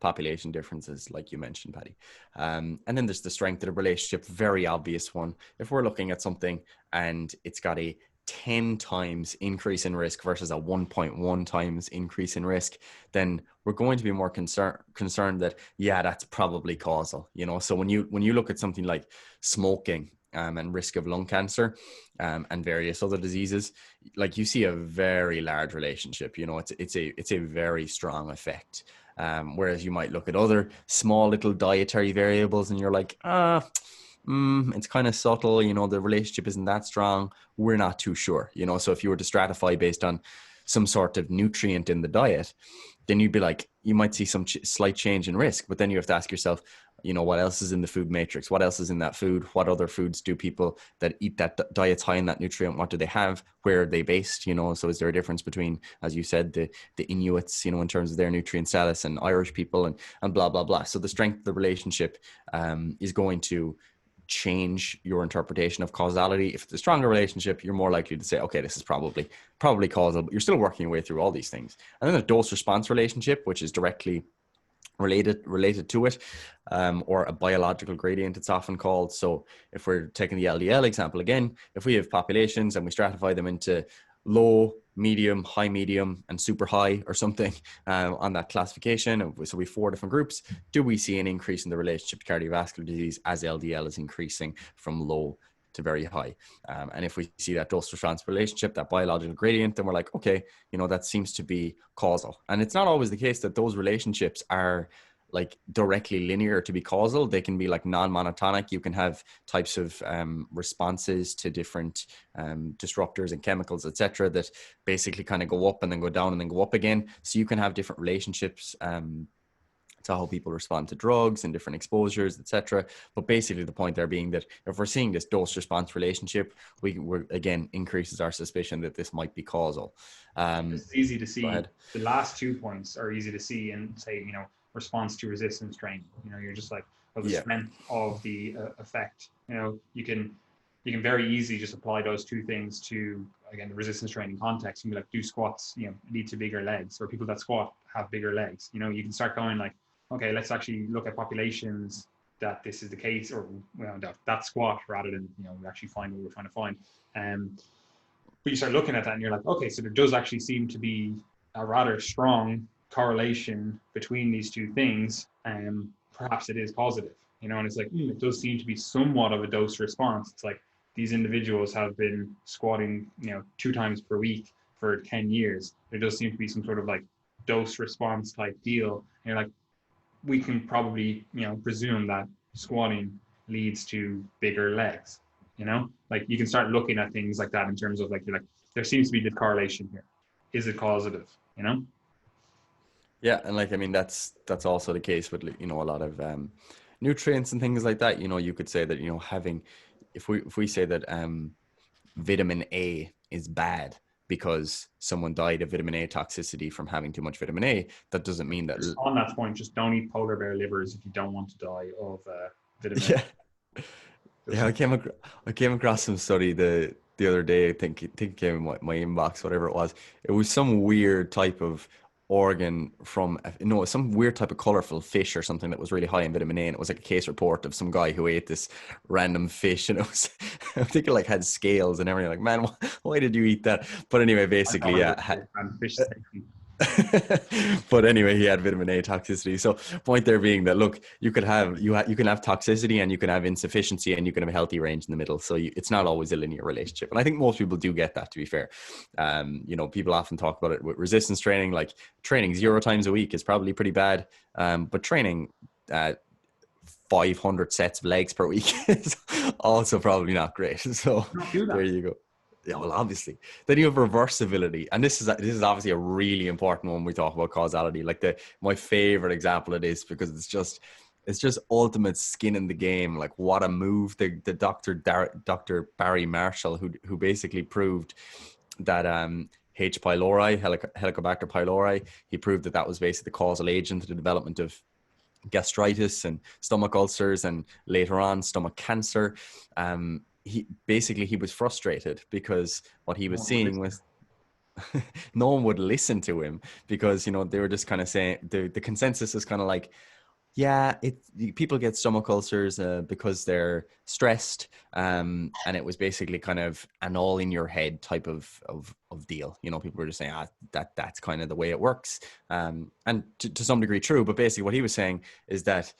population differences, like you mentioned, Paddy. And then there's the strength of the relationship, very obvious one. If we're looking at something and it's got a 10 times increase in risk versus a 1.1 times increase in risk, then we're going to be more concerned that, yeah, that's probably causal. You know, so when you look at something like smoking, and risk of lung cancer, and various other diseases, like you see a very large relationship. You know, it's a very strong effect. Whereas you might look at other small little dietary variables and you're like, it's kind of subtle. You know, the relationship isn't that strong. We're not too sure. You know, so if you were to stratify based on some sort of nutrient in the diet, then you'd be like, you might see some slight change in risk, but then you have to ask yourself, you know, what else is in the food matrix? What else is in that food? What other foods do people that eat that diet's high in that nutrient? What do they have? Where are they based? You know, so is there a difference between, as you said, the Inuits, you know, in terms of their nutrient status, and Irish people, and blah, blah, blah. So the strength of the relationship is going to change your interpretation of causality. If it's a stronger relationship, you're more likely to say, okay, this is probably causal, but you're still working your way through all these things. And then the dose response relationship, which is directly related to it, or a biological gradient, it's often called. So if we're taking the LDL example again, if we have populations and we stratify them into low, medium, high, medium, and super high or something on that classification, so we have 4 different groups, do we see an increase in the relationship to cardiovascular disease as LDL is increasing from low to very high? And if we see that dose response relationship, that biological gradient, then we're like, okay, you know, that seems to be causal. And it's not always the case that those relationships are like directly linear to be causal. They can be like non-monotonic. You can have types of responses to different disruptors and chemicals, etc., that basically kind of go up and then go down and then go up again. So you can have different relationships to how people respond to drugs and different exposures, etc. But basically the point there being that if we're seeing this dose response relationship, we're again increases our suspicion that this might be causal. It's easy to see. The last 2 points are easy to see and say, you know, response to resistance training. You know, you're just like, oh, the strength of the effect. You know, you can very easily just apply those 2 things to, again, the resistance training context. You can be like, do squats, you know, lead to bigger legs, or people that squat have bigger legs. You know, you can start going like, okay, let's actually look at populations that this is the case, or that squat, rather than, you know, we actually find what we're trying to find. But you start looking at that and you're like, okay, so there does actually seem to be a rather strong correlation between these 2 things. Perhaps it is causative, you know, and it's like, it does seem to be somewhat of a dose response. It's like these individuals have been squatting, you know, 2 times per week for 10 years. There does seem to be some sort of like dose response type deal. And you're like, we can probably, you know, presume that squatting leads to bigger legs. You know, like you can start looking at things like that in terms of like, you're like, there seems to be the correlation here. Is it causative? You know? Yeah, and like I mean that's also the case with, you know, a lot of nutrients and things like that. You know, you could say that, you know, having, if we say that vitamin A is bad because someone died of vitamin A toxicity from having too much vitamin A, that doesn't mean that Just on that point, just don't eat polar bear livers if you don't want to die of vitamin yeah. A. Yeah, I came across some study the other day. I think it came in my inbox, whatever it was. It was some weird type of organ from, no, some weird type of colorful fish or something that was really high in vitamin A, and it was like a case report of some guy who ate this random fish, and it was I think it like had scales and everything. Like, man, why did you eat that? But anyway, I basically, thought it yeah. was and fish safety. But anyway, he had vitamin A toxicity. So point there being that, look, you could have you can have toxicity and you can have insufficiency and you can have a healthy range in the middle. So it's not always a linear relationship. And I think most people do get that, to be fair. You know, people often talk about it with resistance training, like training 0 times a week is probably pretty bad. But training 500 sets of legs per week is also probably not great. So Not do there that. you go. Yeah, well, obviously. Then you have reversibility, and this is obviously a really important one when we talk about causality. Like my favorite example of this, because it's just ultimate skin in the game. Like, what a move the Dr. Barry Marshall, who basically proved that H. pylori, Helicobacter pylori, he proved that was basically the causal agent to the development of gastritis and stomach ulcers, and later on stomach cancer. He was frustrated because what he was seeing was no one would listen to him, because, you know, they were just kind of saying, the consensus is kind of like, yeah, people get stomach ulcers because they're stressed, and it was basically kind of an all in your head type of deal. You know, people were just saying, that's kind of the way it works, and to some degree true. But basically, what he was saying is that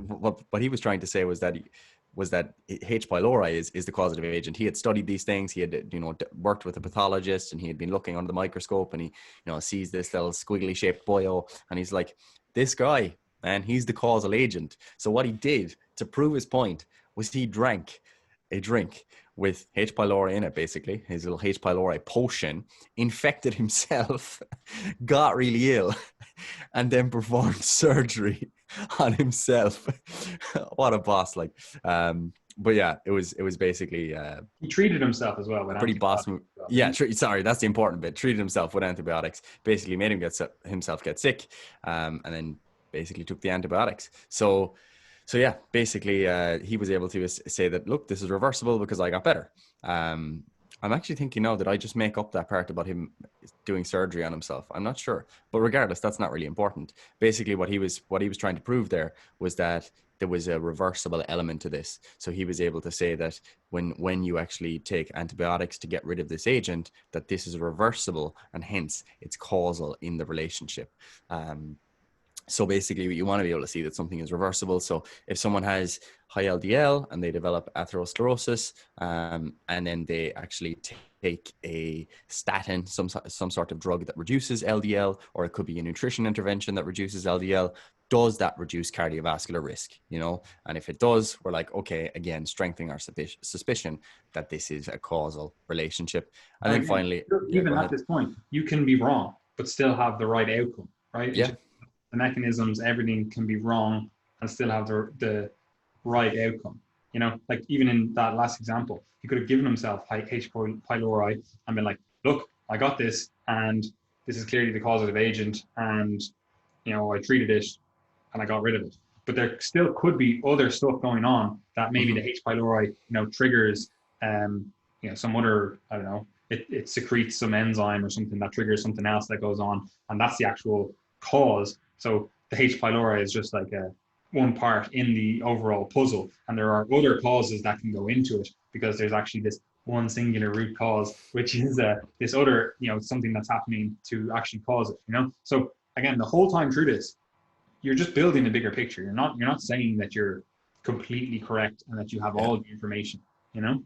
what he was trying to say was that H. pylori is the causative agent. He had studied these things. He had, you know, worked with a pathologist, and he had been looking under the microscope, and he, you know, sees this little squiggly shaped boyo, and he's like, this guy, man, he's the causal agent. So what he did to prove his point was he drank a drink with H. pylori in it, basically, his little H. pylori potion, infected himself, got really ill, and then performed surgery on himself. What a boss. Like, but yeah, it was basically He treated himself as well with a pretty boss antibiotics. move. Yeah, sorry, that's the important bit. Treated himself with antibiotics, basically made himself get sick, and then basically took the antibiotics. So yeah, basically he was able to say that, look, this is reversible because I got better. I'm actually thinking now that I just make up that part about him doing surgery on himself. I'm not sure, but regardless, that's not really important. Basically, what he was trying to prove there was that there was a reversible element to this. So he was able to say that when you actually take antibiotics to get rid of this agent, that this is reversible, and hence it's causal in the relationship. So basically, you want to be able to see that something is reversible. So if someone has high LDL and they develop atherosclerosis, and then they actually take a statin, some sort of drug that reduces LDL, or it could be a nutrition intervention that reduces LDL, does that reduce cardiovascular risk? You know, and if it does, we're like, okay, again, strengthening our suspicion that this is a causal relationship. And then Again, finally, yeah, go even at ahead. this point, you can be wrong, but still have the right outcome, right? It's Yeah. just the mechanisms, everything can be wrong and still have the right outcome. You know, like even in that last example, he could have given himself H. pylori and been like, look, I got this, and this is clearly the causative agent, and, you know, I treated it and I got rid of it. But there still could be other stuff going on that maybe Mm-hmm. the H. pylori, you know, triggers, you know, some other, I don't know, it secretes some enzyme or something that triggers something else that goes on, and that's the actual cause. So the H. pylori is just like a one part in the overall puzzle, and there are other causes that can go into it, because there's actually this one singular root cause, which is this other, you know, something that's happening to actually cause it. You know, so again, the whole time through this, you're just building a bigger picture. You're not saying that you're completely correct and that you have Yeah. all the information. You know.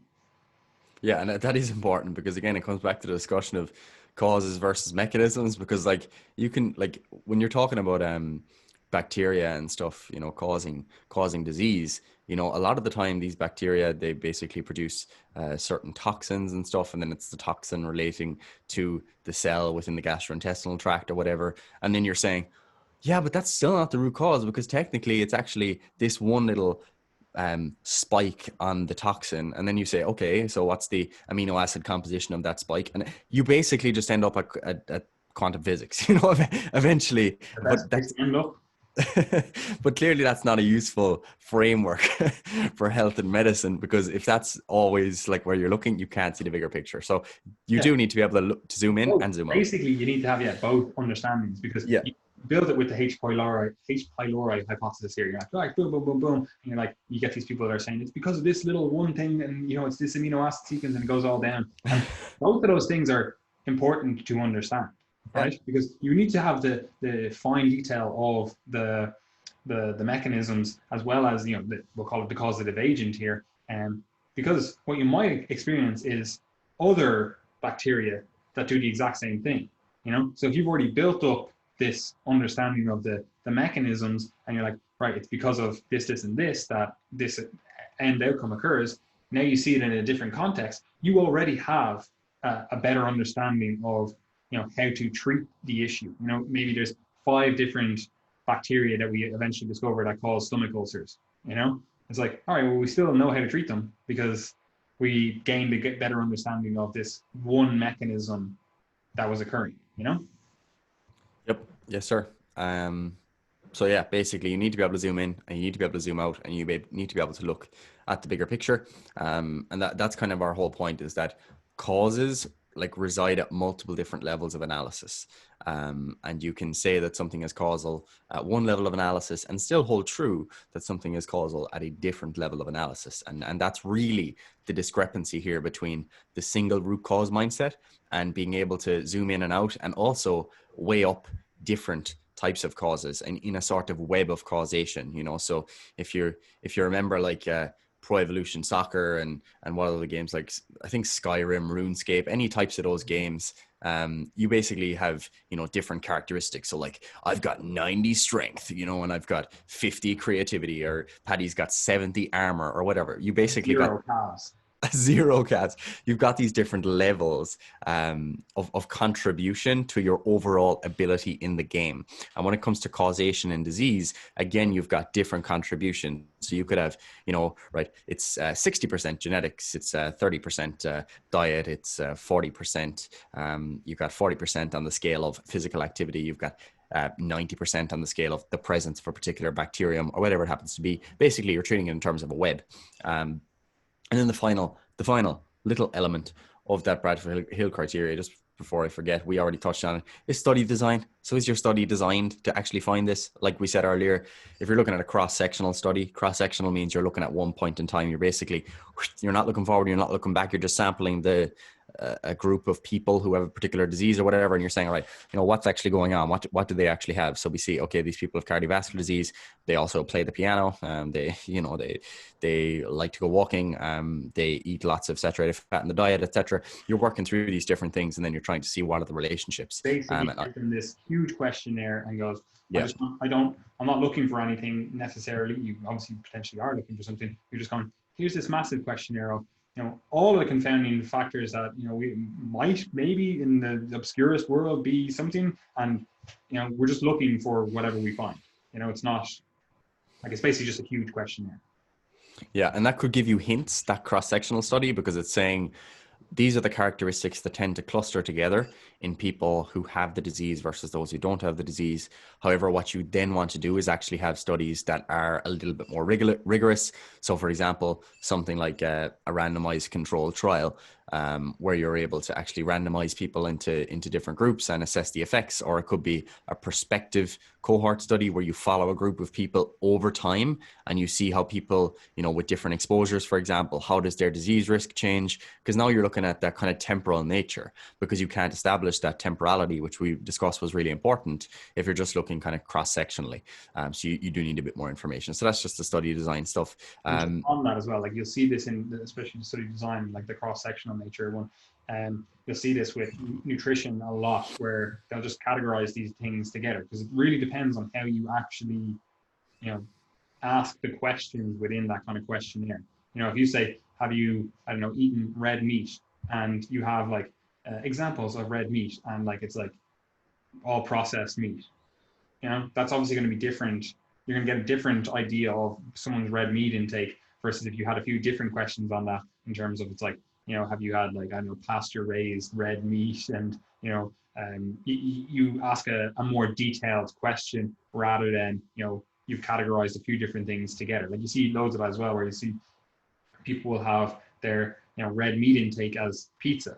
Yeah, and that is important, because again, it comes back to the discussion of causes versus mechanisms, because like you can, like when you're talking about bacteria and stuff, causing disease, a lot of the time these bacteria, they basically produce certain toxins and stuff, and then it's the toxin relating to the cell within the gastrointestinal tract or whatever. And then you're saying, yeah, but that's still not the root cause, because technically it's actually this one little spike on the toxin. And then you say, okay, so what's the amino acid composition of that spike? And you basically just end up at quantum physics, eventually. But that's but clearly that's not a useful framework for health and medicine, because if that's always like where you're looking, you can't see the bigger picture. So you do need to be able to zoom in and zoom out. Basically, you need to have both understandings, because you build it with the H. pylori hypothesis here. You're like, boom, boom, boom, boom. And you're like, you get these people that are saying it's because of this little one thing, and it's this amino acid sequence, and it goes all down. And both of those things are important to understand. Right, because you need to have the fine detail of the mechanisms, as well as we'll call it the causative agent here, because what you might experience is other bacteria that do the exact same thing. So if you've already built up this understanding of the mechanisms, and you're like, right, it's because of this, and this that this end outcome occurs. Now you see it in a different context. You already have a better understanding of how to treat the issue. Maybe there's 5 different bacteria that we eventually discover that cause stomach ulcers. It's like, all right, well, we still know how to treat them because we gained a better understanding of this one mechanism that was occurring. Yep. Yes, sir. So yeah, basically you need to be able to zoom in, and you need to be able to zoom out, and you need to be able to look at the bigger picture. And that's kind of our whole point, is that causes reside at multiple different levels of analysis. And you can say that something is causal at one level of analysis and still hold true that something is causal at a different level of analysis. And that's really the discrepancy here between the single root cause mindset and being able to zoom in and out, and also weigh up different types of causes and in a sort of web of causation. So if you remember Pro Evolution Soccer and what other games, like I think Skyrim, RuneScape, any types of those games, you basically have different characteristics. So I've got 90 strength, and I've got 50 creativity, or Paddy's got 70 armor, or whatever. You basically got zero cats. You've got these different levels of contribution to your overall ability in the game. And when it comes to causation and disease, again, you've got different contributions. So you could have, it's 60% genetics, it's 30% diet, it's 40%. You've got 40% on the scale of physical activity. You've got 90% on the scale of the presence of a particular bacterium, or whatever it happens to be. Basically, you're treating it in terms of a web. And then the final little element of that Bradford Hill criteria, just before I forget, we already touched on it, is study design. So is your study designed to actually find this? Like we said earlier, if you're looking at a cross-sectional study, cross-sectional means you're looking at one point in time. You're not looking forward, you're not looking back, you're just sampling a group of people who have a particular disease or whatever, and you're saying, all right, what's actually going on? What do they actually have? So we see, okay, these people have cardiovascular disease. They also play the piano. They like to go walking. They eat lots of saturated fat in the diet, etc. You're working through these different things, and then you're trying to see what are the relationships. Basically, in this huge questionnaire, and goes, I'm not looking for anything necessarily. You obviously potentially are looking for something. You're just going, here's this massive questionnaire of all the confounding factors that we might maybe in the obscurest world be something, and we're just looking for whatever we find. It's not it's basically just a huge questionnaire. Yeah, and that could give you hints, that cross-sectional study, because it's saying these are the characteristics that tend to cluster together in people who have the disease versus those who don't have the disease. However, what you then want to do is actually have studies that are a little bit more rigorous. So for example, something like a randomized controlled trial, where you're able to actually randomize people into different groups and assess the effects. Or it could be a prospective cohort study where you follow a group of people over time and you see how people, with different exposures, for example, how does their disease risk change? Because now you're looking at that kind of temporal nature, because you can't establish that temporality, which we discussed was really important if you're just looking kind of cross-sectionally. So you do need a bit more information. So that's just the study design stuff. On that as well, you'll see this in especially the study design, the cross-sectional nature one. You'll see this with nutrition a lot, where they'll just categorize these things together, because it really depends on how you actually, ask the questions within that kind of questionnaire. If you say, have you, I don't know, eaten red meat, and you have like examples of red meat, and like it's like all processed meat, that's obviously going to be different. You're going to get a different idea of someone's red meat intake versus if you had a few different questions on that, in terms of, it's like, have you had, like, I don't know, pasture raised red meat, and you ask a more detailed question, rather than you've categorized a few different things together. Like, you see loads of that as well, where you see people will have their red meat intake as pizza,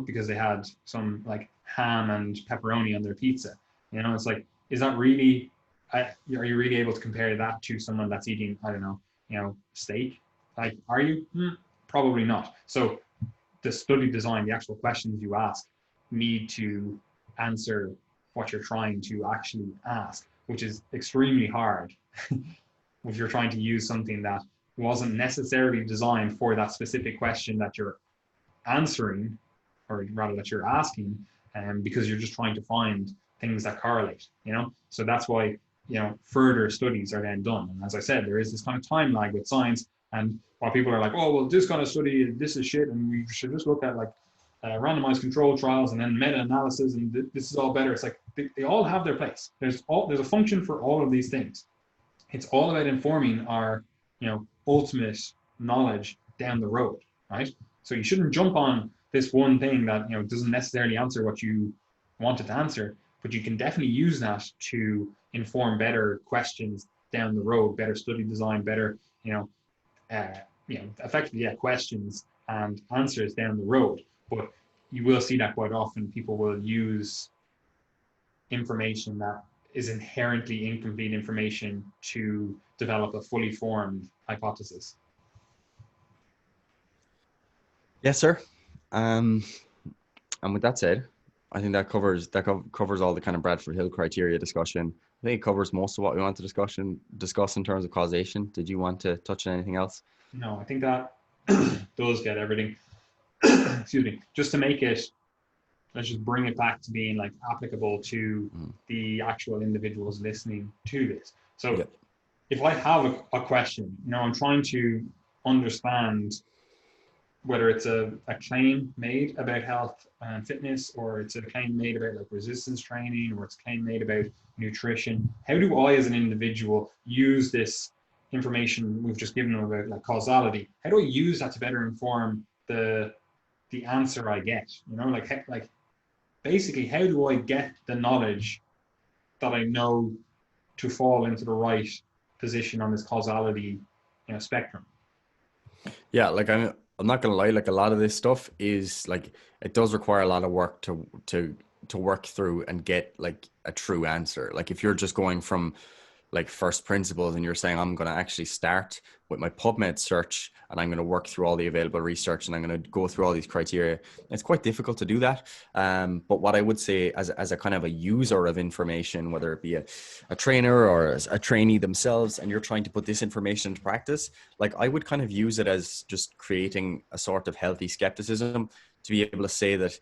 because they had some like ham and pepperoni on their pizza. It's like, is that really, are you really able to compare that to someone that's eating, I don't know, steak? Like, are you? Probably not. So the study design, the actual questions you ask, need to answer what you're trying to actually ask, which is extremely hard if you're trying to use something that wasn't necessarily designed for that specific question that you're answering, or rather that you're asking, because you're just trying to find things that correlate, So that's why, further studies are then done. And as I said, there is this kind of time lag with science. And while people are like, oh, well, this kind of study, this is shit, and we should just look at like randomized control trials and then meta-analysis, and this is all better. It's like, they all have their place. There's a function for all of these things. It's all about informing our, ultimate knowledge down the road, right? So you shouldn't jump on this one thing that, doesn't necessarily answer what you wanted to answer, but you can definitely use that to inform better questions down the road, better study design, better, effectively, questions and answers down the road. But you will see that quite often. People will use information that is inherently incomplete information to develop a fully formed hypothesis. Yes, sir. And with that said, I think that covers all the kind of Bradford Hill criteria discussion. I think it covers most of what we want to discuss in terms of causation. Did you want to touch on anything else? No, I think that does get everything. Excuse me. Just to make it, let's just bring it back to being like applicable to the actual individuals listening to this. So if I have a question, I'm trying to understand whether it's a claim made about health and fitness, or it's a claim made about like resistance training, or it's a claim made about nutrition. How do I, as an individual, use this information we've just given them about like causality? How do I use that to better inform the answer I get? Like basically, how do I get the knowledge that I know to fall into the right position on this causality, spectrum? Yeah, like I'm not gonna lie, like a lot of this stuff is like, it does require a lot of work to work through and get like a true answer. Like if you're just going from like first principles and you're saying, I'm going to actually start with my PubMed search and I'm going to work through all the available research and I'm going to go through all these criteria, it's quite difficult to do that. But what I would say as a kind of a user of information, whether it be a trainer or as a trainee themselves, and you're trying to put this information into practice, like I would kind of use it as just creating a sort of healthy skepticism to be able to say that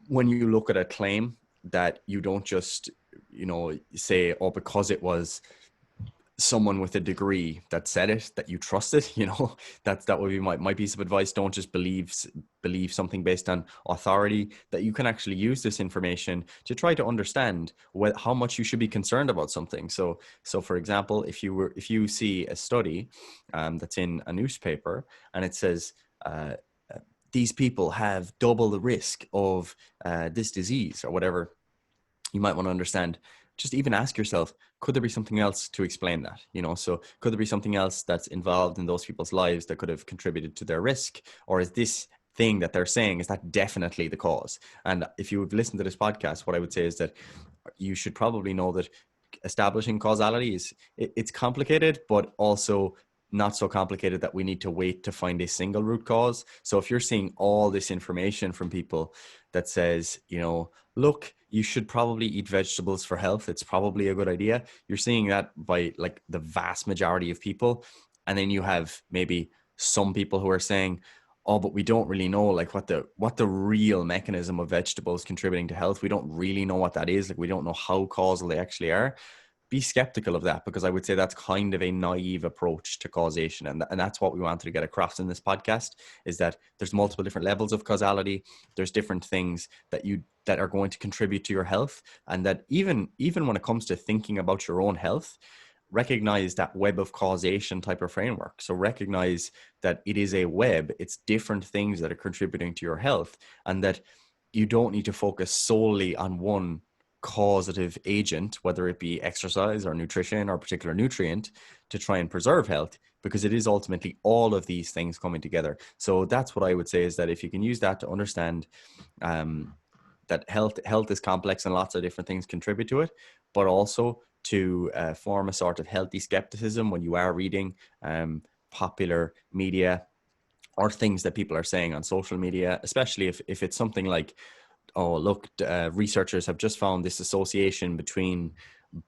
when you look at a claim, that you don't just, say, oh, because it was someone with a degree that said it, that you trust it, that would be my piece of advice. Don't just believe something based on authority, that you can actually use this information to try to understand how much you should be concerned about something. So for example, if you see a study that's in a newspaper and it says, these people have double the risk of this disease or whatever, you might want to understand, just even ask yourself, could there be something else to explain that? So could there be something else that's involved in those people's lives that could have contributed to their risk? Or is this thing that they're saying, is that definitely the cause? And if you have listened to this podcast, what I would say is that you should probably know that establishing causality it's complicated, but also not so complicated that we need to wait to find a single root cause. So if you're seeing all this information from people that says, look, you should probably eat vegetables for health, it's probably a good idea. You're seeing that by like the vast majority of people. And then you have maybe some people who are saying, oh, but we don't really know like what the real mechanism of vegetables contributing to health. We don't really know what that is. Like we don't know how causal they actually are. Be skeptical of that, because I would say that's kind of a naive approach to causation. And that's what we wanted to get across in this podcast, is that there's multiple different levels of causality. There's different things that are going to contribute to your health. And that even when it comes to thinking about your own health, recognize that web of causation type of framework. So recognize that it is a web. It's different things that are contributing to your health, and that you don't need to focus solely on one causative agent, whether it be exercise or nutrition or a particular nutrient, to try and preserve health, because it is ultimately all of these things coming together. So that's what I would say, is that if you can use that to understand that health is complex and lots of different things contribute to it, but also to form a sort of healthy skepticism when you are reading popular media or things that people are saying on social media, especially if it's something like, oh, look, researchers have just found this association between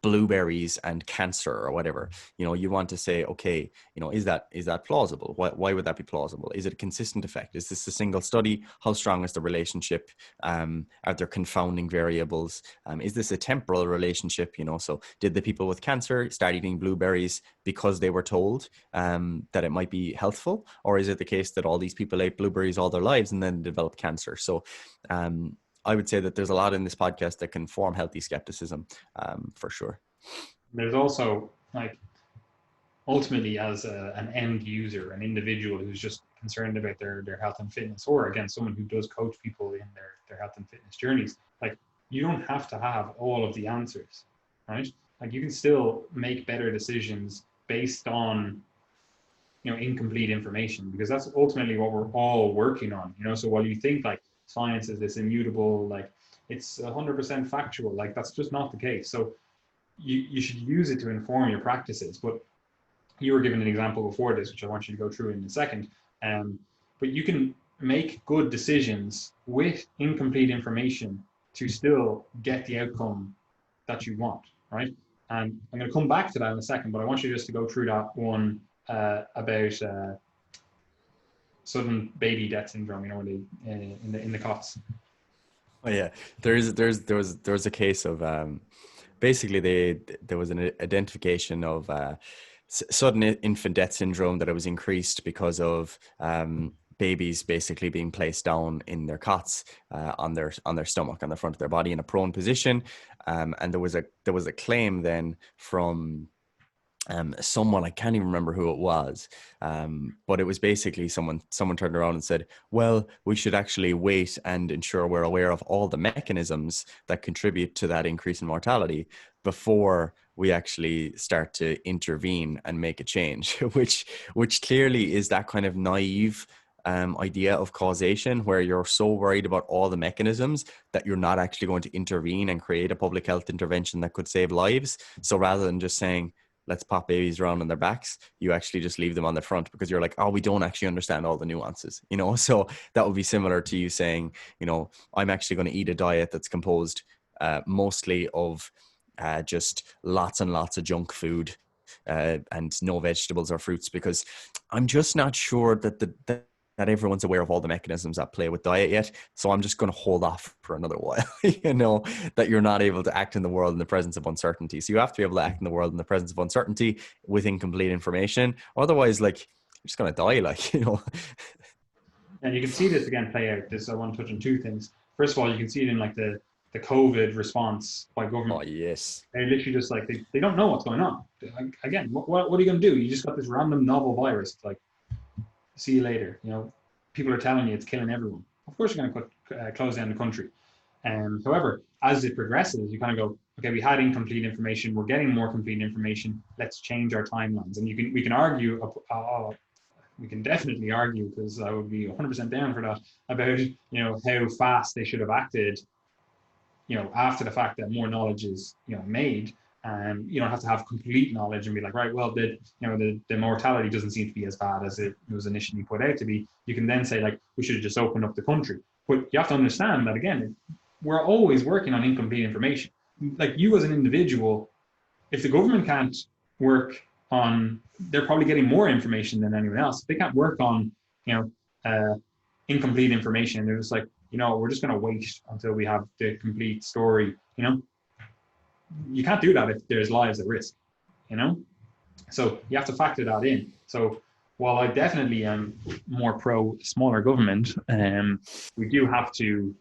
blueberries and cancer or whatever. You want to say, okay, is that plausible? Why would that be plausible? Is it a consistent effect? Is this a single study? How strong is the relationship? Are there confounding variables? Is this a temporal relationship? So did the people with cancer start eating blueberries because they were told that it might be healthful? Or is it the case that all these people ate blueberries all their lives and then developed cancer? So I would say that there's a lot in this podcast that can form healthy skepticism, for sure. There's also, like, ultimately, as an end user, an individual who's just concerned about their health and fitness, or again, someone who does coach people in their health and fitness journeys, like, you don't have to have all of the answers, right? Like, you can still make better decisions based on incomplete information, because that's ultimately what we're all working on. So while you think like science is this immutable, like it's 100% factual, like that's just not the case. So you should use it to inform your practices. But you were given an example before this, which I want you to go through in a second. But you can make good decisions with incomplete information to still get the outcome that you want, right? And I'm going to come back to that in a second, but I want you just to go through that one about sudden baby death syndrome, when they in the cots. Oh yeah, there was a case of basically there was an identification of sudden infant death syndrome, that it was increased because of babies basically being placed down in their cots on their stomach, on the front of their body in a prone position, and there was a claim then from someone, I can't even remember who it was, but it was basically someone turned around and said, well, we should actually wait and ensure we're aware of all the mechanisms that contribute to that increase in mortality before we actually start to intervene and make a change, which clearly is that kind of naive idea of causation, where you're so worried about all the mechanisms that you're not actually going to intervene and create a public health intervention that could save lives. So rather than just saying, let's pop babies around on their backs, you actually just leave them on the front, because you're like, oh, we don't actually understand all the nuances, so that would be similar to you saying, I'm actually going to eat a diet that's composed mostly of just lots and lots of junk food and no vegetables or fruits, because I'm just not sure that everyone's aware of all the mechanisms at play with diet yet. So I'm just going to hold off for another while, that you're not able to act in the world in the presence of uncertainty. So you have to be able to act in the world in the presence of uncertainty with incomplete information. Otherwise, like, you're just going to die, And you can see this again play out. I want to touch on two things. First of all, you can see it in like the COVID response by government. Oh, yes. They're literally just like, they don't know what's going on. Again, what are you going to do? You just got this random novel virus. It's like, see you later. People are telling you it's killing everyone. Of course, you're going to close down the country. However, as it progresses, you kind of go, okay, we had incomplete information. We're getting more complete information. Let's change our timelines. And we can argue, we can definitely argue, because I would be 100% down for that, about how fast they should have acted. After the fact that more knowledge is made. You don't have to have complete knowledge and be like, right, well, the mortality doesn't seem to be as bad as it was initially put out to be. You can then say, like, we should have just opened up the country. But you have to understand that, again, we're always working on incomplete information. Like, you as an individual, if the government can't work on, they're probably getting more information than anyone else. They can't work on, incomplete information. They're just like, we're just going to wait until we have the complete story. You can't do that if there's lives at risk. So you have to factor that in. So while I definitely am more pro smaller government, we do have to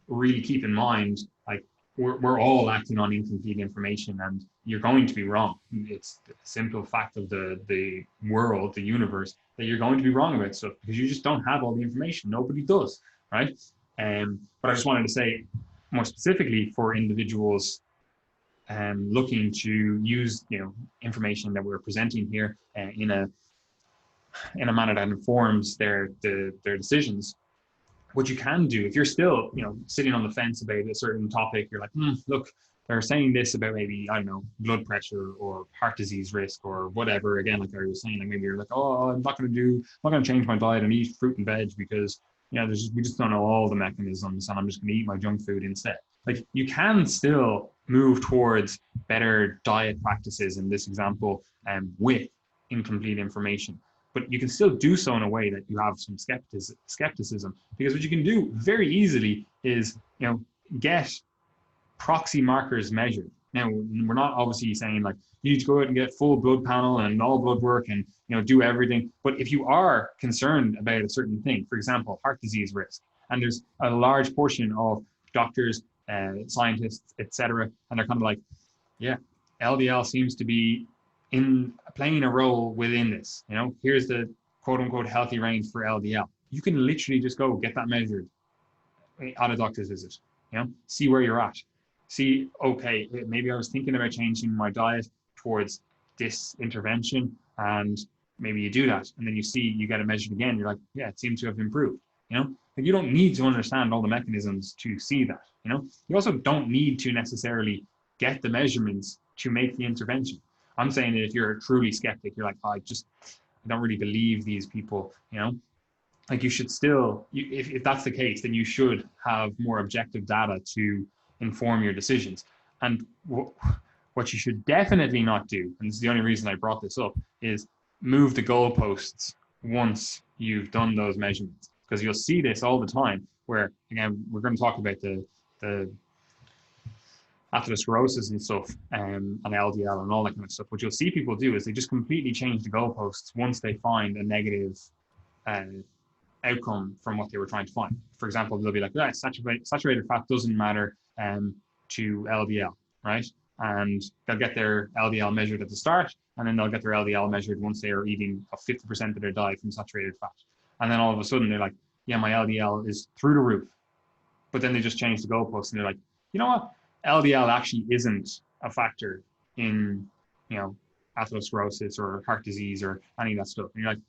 really keep in mind, like, we're all acting on incomplete information, and you're going to be wrong. It's the simple fact of the world, the universe, that you're going to be wrong about stuff because you just don't have all the information. Nobody does, right? But I just wanted to say more specifically for individuals looking to use information that we're presenting here in a manner that informs their decisions. What you can do, if you're still sitting on the fence about a certain topic, you're like, look, they're saying this about maybe, I don't know, blood pressure or heart disease risk or whatever. Again, like I was saying, like maybe you're like, oh, I'm not going to change my diet and eat fruit and veg because we just don't know all the mechanisms, and I'm just going to eat my junk food instead. Like, you can still move towards better diet practices in this example, with incomplete information. But you can still do so in a way that you have some skepticism, because what you can do very easily is, get proxy markers measured. Now, we're not obviously saying like you need to go out and get full blood panel and all blood work and do everything. But if you are concerned about a certain thing, for example, heart disease risk, and there's a large portion of doctors, scientists, etc., and they're kind of like, yeah, LDL seems to be playing a role within this. Here's the quote unquote healthy range for LDL. You can literally just go get that measured at a doctor's visit. See where you're at. See, okay, maybe I was thinking about changing my diet towards this intervention, and maybe you do that, and then you get it measured again. You're like, yeah, it seems to have improved. Like, you don't need to understand all the mechanisms to see that. You also don't need to necessarily get the measurements to make the intervention. I'm saying that if you're a truly skeptic, you're like, I don't really believe these people, like, you should still, if that's the case, then you should have more objective data to inform your decisions. And what you should definitely not do, and this is the only reason I brought this up, is move the goalposts once you've done those measurements. Because you'll see this all the time where, again, we're going to talk about the atherosclerosis and stuff, and LDL and all that kind of stuff. What you'll see people do is they just completely change the goalposts once they find a negative outcome from what they were trying to find. For example, they'll be like, yeah, saturated fat doesn't matter to LDL, right? And they'll get their LDL measured at the start, and then they'll get their LDL measured once they are eating 50% of their diet from saturated fat. And then all of a sudden they're like, yeah, my LDL is through the roof. But then they just change the goalposts and they're like, you know what? LDL actually isn't a factor in, atherosclerosis or heart disease or any of that stuff. And you're like,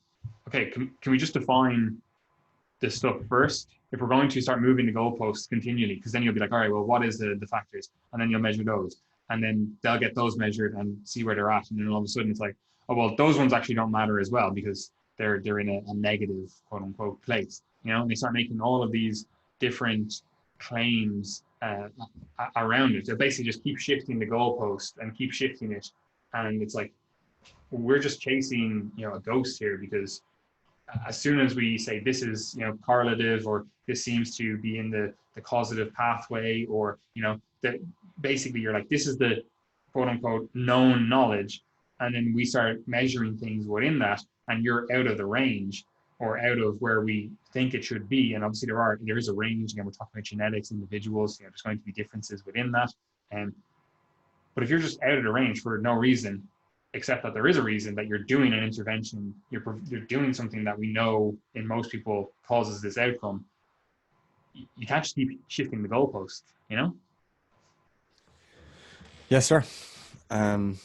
okay, can we just define this stuff first? If we're going to start moving the goalposts continually, because then you'll be like, all right, well, what is the factors? And then you'll measure those. And then they'll get those measured and see where they're at. And then all of a sudden it's like, oh, well, those ones actually don't matter as well because they're in a negative, quote unquote, place. And they start making all of these different claims around it. They basically just keep shifting the goalpost and keep shifting it. And it's like, we're just chasing, a ghost here, because as soon as we say this is, correlative, or this seems to be in the causative pathway, or, that basically you're like, this is the quote unquote known knowledge. And then we start measuring things within that, and you're out of the range or out of where we think it should be. And obviously there is a range. Again, we're talking about genetics, individuals, there's going to be differences within that. But if you're just out of the range for no reason, except that there is a reason that you're doing an intervention, you're doing something that we know in most people causes this outcome, you can't just keep shifting the goalpost, Yes, sir. Don't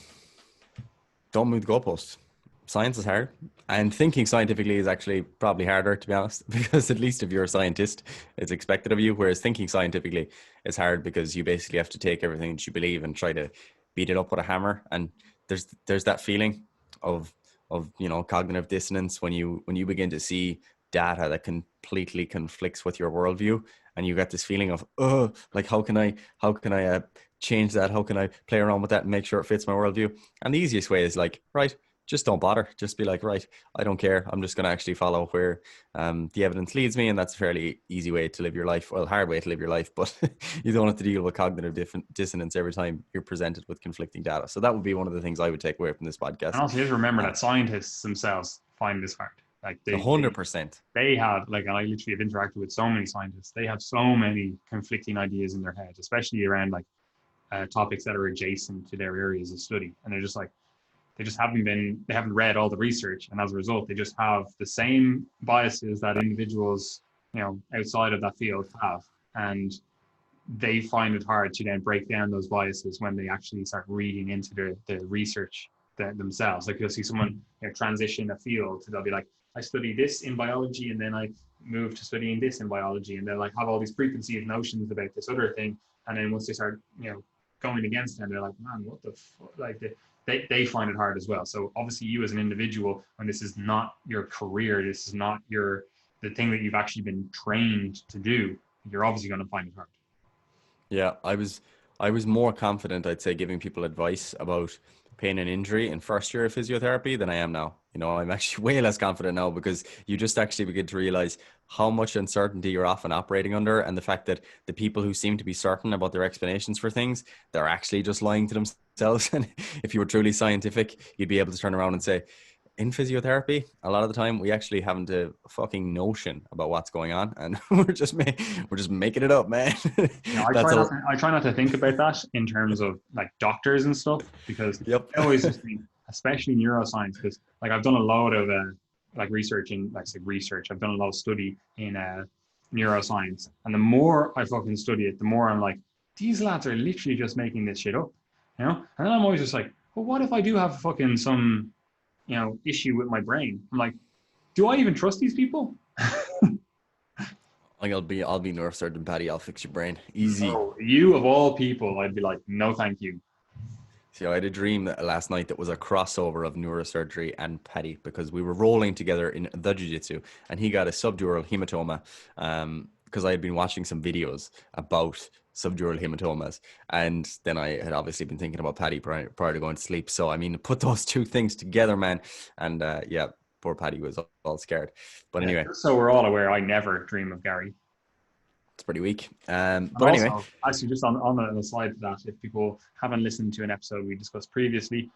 move the goalposts. Science is hard, and thinking scientifically is actually probably harder, to be honest, because at least if you're a scientist, it's expected of you, whereas thinking scientifically is hard because you basically have to take everything that you believe and try to beat it up with a hammer. And there's that feeling of cognitive dissonance when you begin to see data that completely conflicts with your worldview, and you get this feeling of, oh, like how can I change that? How can I play around with that and make sure it fits my worldview? And the easiest way is like, right, just don't bother. Just be like, right, I don't care. I'm just going to actually follow where the evidence leads me. And that's a fairly easy way to live your life. Well, hard way to live your life, but you don't have to deal with cognitive dissonance every time you're presented with conflicting data. So that would be one of the things I would take away from this podcast. And also, just remember that scientists themselves find this hard. Like 100%. They have, like, and I literally have interacted with so many scientists. They have so many conflicting ideas in their head, especially around like topics that are adjacent to their areas of study. And they're just like, they haven't read all the research. And as a result, they just have the same biases that individuals, outside of that field have. And they find it hard to then break down those biases when they actually start reading into the research themselves. Like, you'll see someone transition a field, they'll be like, I study this in biology, and then I move to studying this in biology, and they'll like have all these preconceived notions about this other thing. And then once they start, going against them, they're like, man, what the fuck? Like, they find it hard as well. So obviously, you as an individual, when this is not your career, this is not the thing that you've actually been trained to do, you're obviously going to find it hard. Yeah, I was more confident, I'd say, giving people advice about pain and injury in first year of physiotherapy than I am now. I'm actually way less confident now, because you just actually begin to realize how much uncertainty you're often operating under, and the fact that the people who seem to be certain about their explanations for things, they're actually just lying to themselves. And if you were truly scientific, you'd be able to turn around and say, in physiotherapy, a lot of the time we actually haven't a fucking notion about what's going on, and we're just making it up, man. I try not to think about that in terms of like doctors and stuff, because I always just think, especially neuroscience, because like I've done a lot of research in I've done a lot of study in neuroscience, and the more I fucking study it, the more I'm like, these lads are literally just making this shit up, and then I'm always just like, well, what if I do have fucking some issue with my brain? I'm like, do I even trust these people? I'll be neurosurgeon Patty. I'll fix your brain. Easy. Oh, you of all people, I'd be like, no, thank you. See, I had a dream last night that was a crossover of neurosurgery and Paddy, because we were rolling together in the jiu-jitsu, and he got a subdural hematoma because I had been watching some videos about subdural hematomas, and then I had obviously been thinking about Paddy prior to going to sleep. So I mean, put those two things together, man, and poor Paddy was all scared. But anyway, so we're all aware, I never dream of Gary. It's pretty weak. But also, anyway, actually, just on the side to that, if people haven't listened to an episode we discussed previously,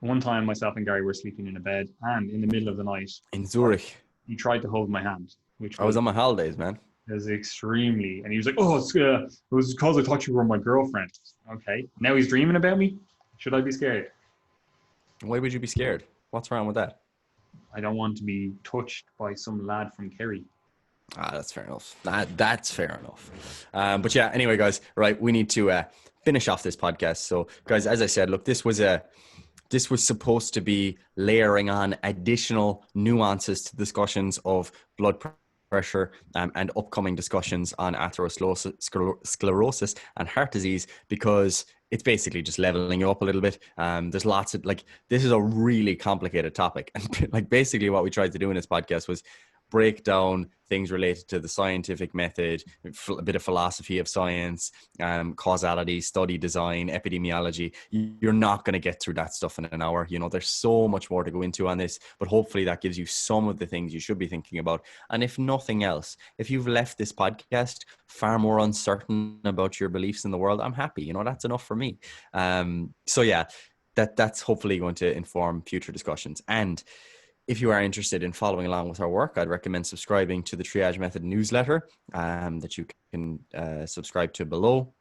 one time myself and Gary were sleeping in a bed, and in the middle of the night in Zurich, he tried to hold my hand, which I was on my holidays, man. It was extremely, and he was like, "Oh, it was because I thought you were my girlfriend." Okay, now he's dreaming about me. Should I be scared? Why would you be scared? What's wrong with that? I don't want to be touched by some lad from Kerry. That's fair enough. That's fair enough. But yeah, anyway, guys, right, we need to finish off this podcast. So, guys, as I said, look, this was supposed to be layering on additional nuances to discussions of blood pressure and upcoming discussions on atherosclerosis and heart disease, because it's basically just leveling you up a little bit. There's lots of this is a really complicated topic, and basically what we tried to do in this podcast was break down things related to the scientific method, a bit of philosophy of science, causality, study design, epidemiology. You're not going to get through that stuff in an hour. There's so much more to go into on this, but hopefully that gives you some of the things you should be thinking about. And if nothing else, if you've left this podcast far more uncertain about your beliefs in the world, I'm happy. That's enough for me. So yeah, that's hopefully going to inform future discussions. And if you are interested in following along with our work, I'd recommend subscribing to the Triage Method newsletter that you can subscribe to below.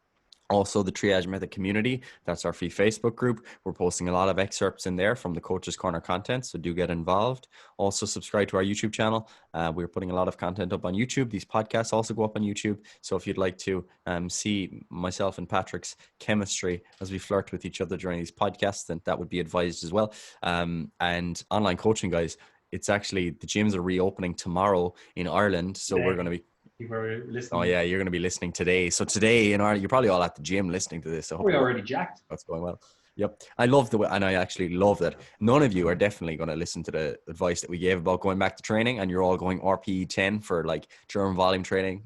Also, the Triage Method community, that's our free Facebook group. We're posting a lot of excerpts in there from the Coach's Corner content, so do get involved. Also, subscribe to our YouTube channel. We're putting a lot of content up on YouTube. These podcasts also go up on YouTube. So if you'd like to see myself and Patrick's chemistry as we flirt with each other during these podcasts, then that would be advised as well. And online coaching, guys, it's actually, the gyms are reopening tomorrow in Ireland. So we're going to be, listening. oh yeah, you're going to be listening today. So today in Ireland, you're probably all at the gym listening to this. So we're already jacked. That's going well. Yep. I love the way, and I actually love that none of you are definitely going to listen to the advice that we gave about going back to training, and you're all going RPE 10 for German volume training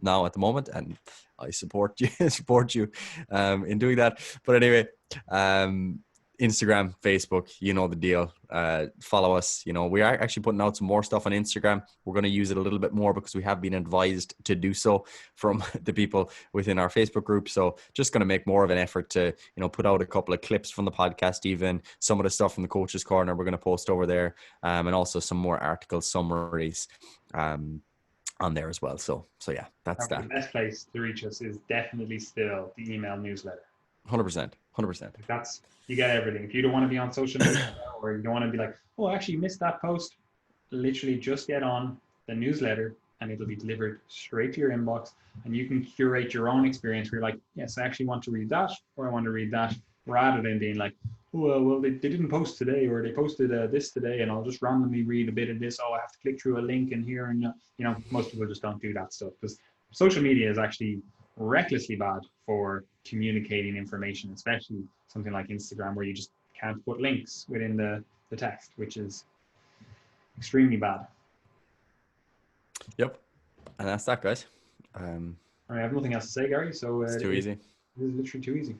now at the moment. And I support you in doing that. But anyway, Instagram, Facebook, you know the deal. Follow us. You know, we are actually putting out some more stuff on Instagram. We're going to use it a little bit more because we have been advised to do so from the people within our Facebook group. So just going to make more of an effort to, you know, put out a couple of clips from the podcast, even some of the stuff from the Coach's Corner we're going to post over there, and also some more article summaries on there as well. So yeah, that's The that. best place to reach us is definitely still the email newsletter. 100%. 100%. That's, you get everything. If you don't want to be on social media or you don't want to be like, oh, I actually missed that post, literally just get on the newsletter and it'll be delivered straight to your inbox, and you can curate your own experience where you're like, yes, I actually want to read that, or I want to read that, rather than being like, oh, well, they didn't post today, or they posted this today, and I'll just randomly read a bit of this. Oh, I have to click through a link in here. And, you know, most people just don't do that stuff because social media is actually recklessly bad for communicating information, especially something like Instagram where you just can't put links within the text, which is extremely bad. Yep. And that's that, guys. I have nothing else to say, Gary. So It's too easy. It is literally too easy.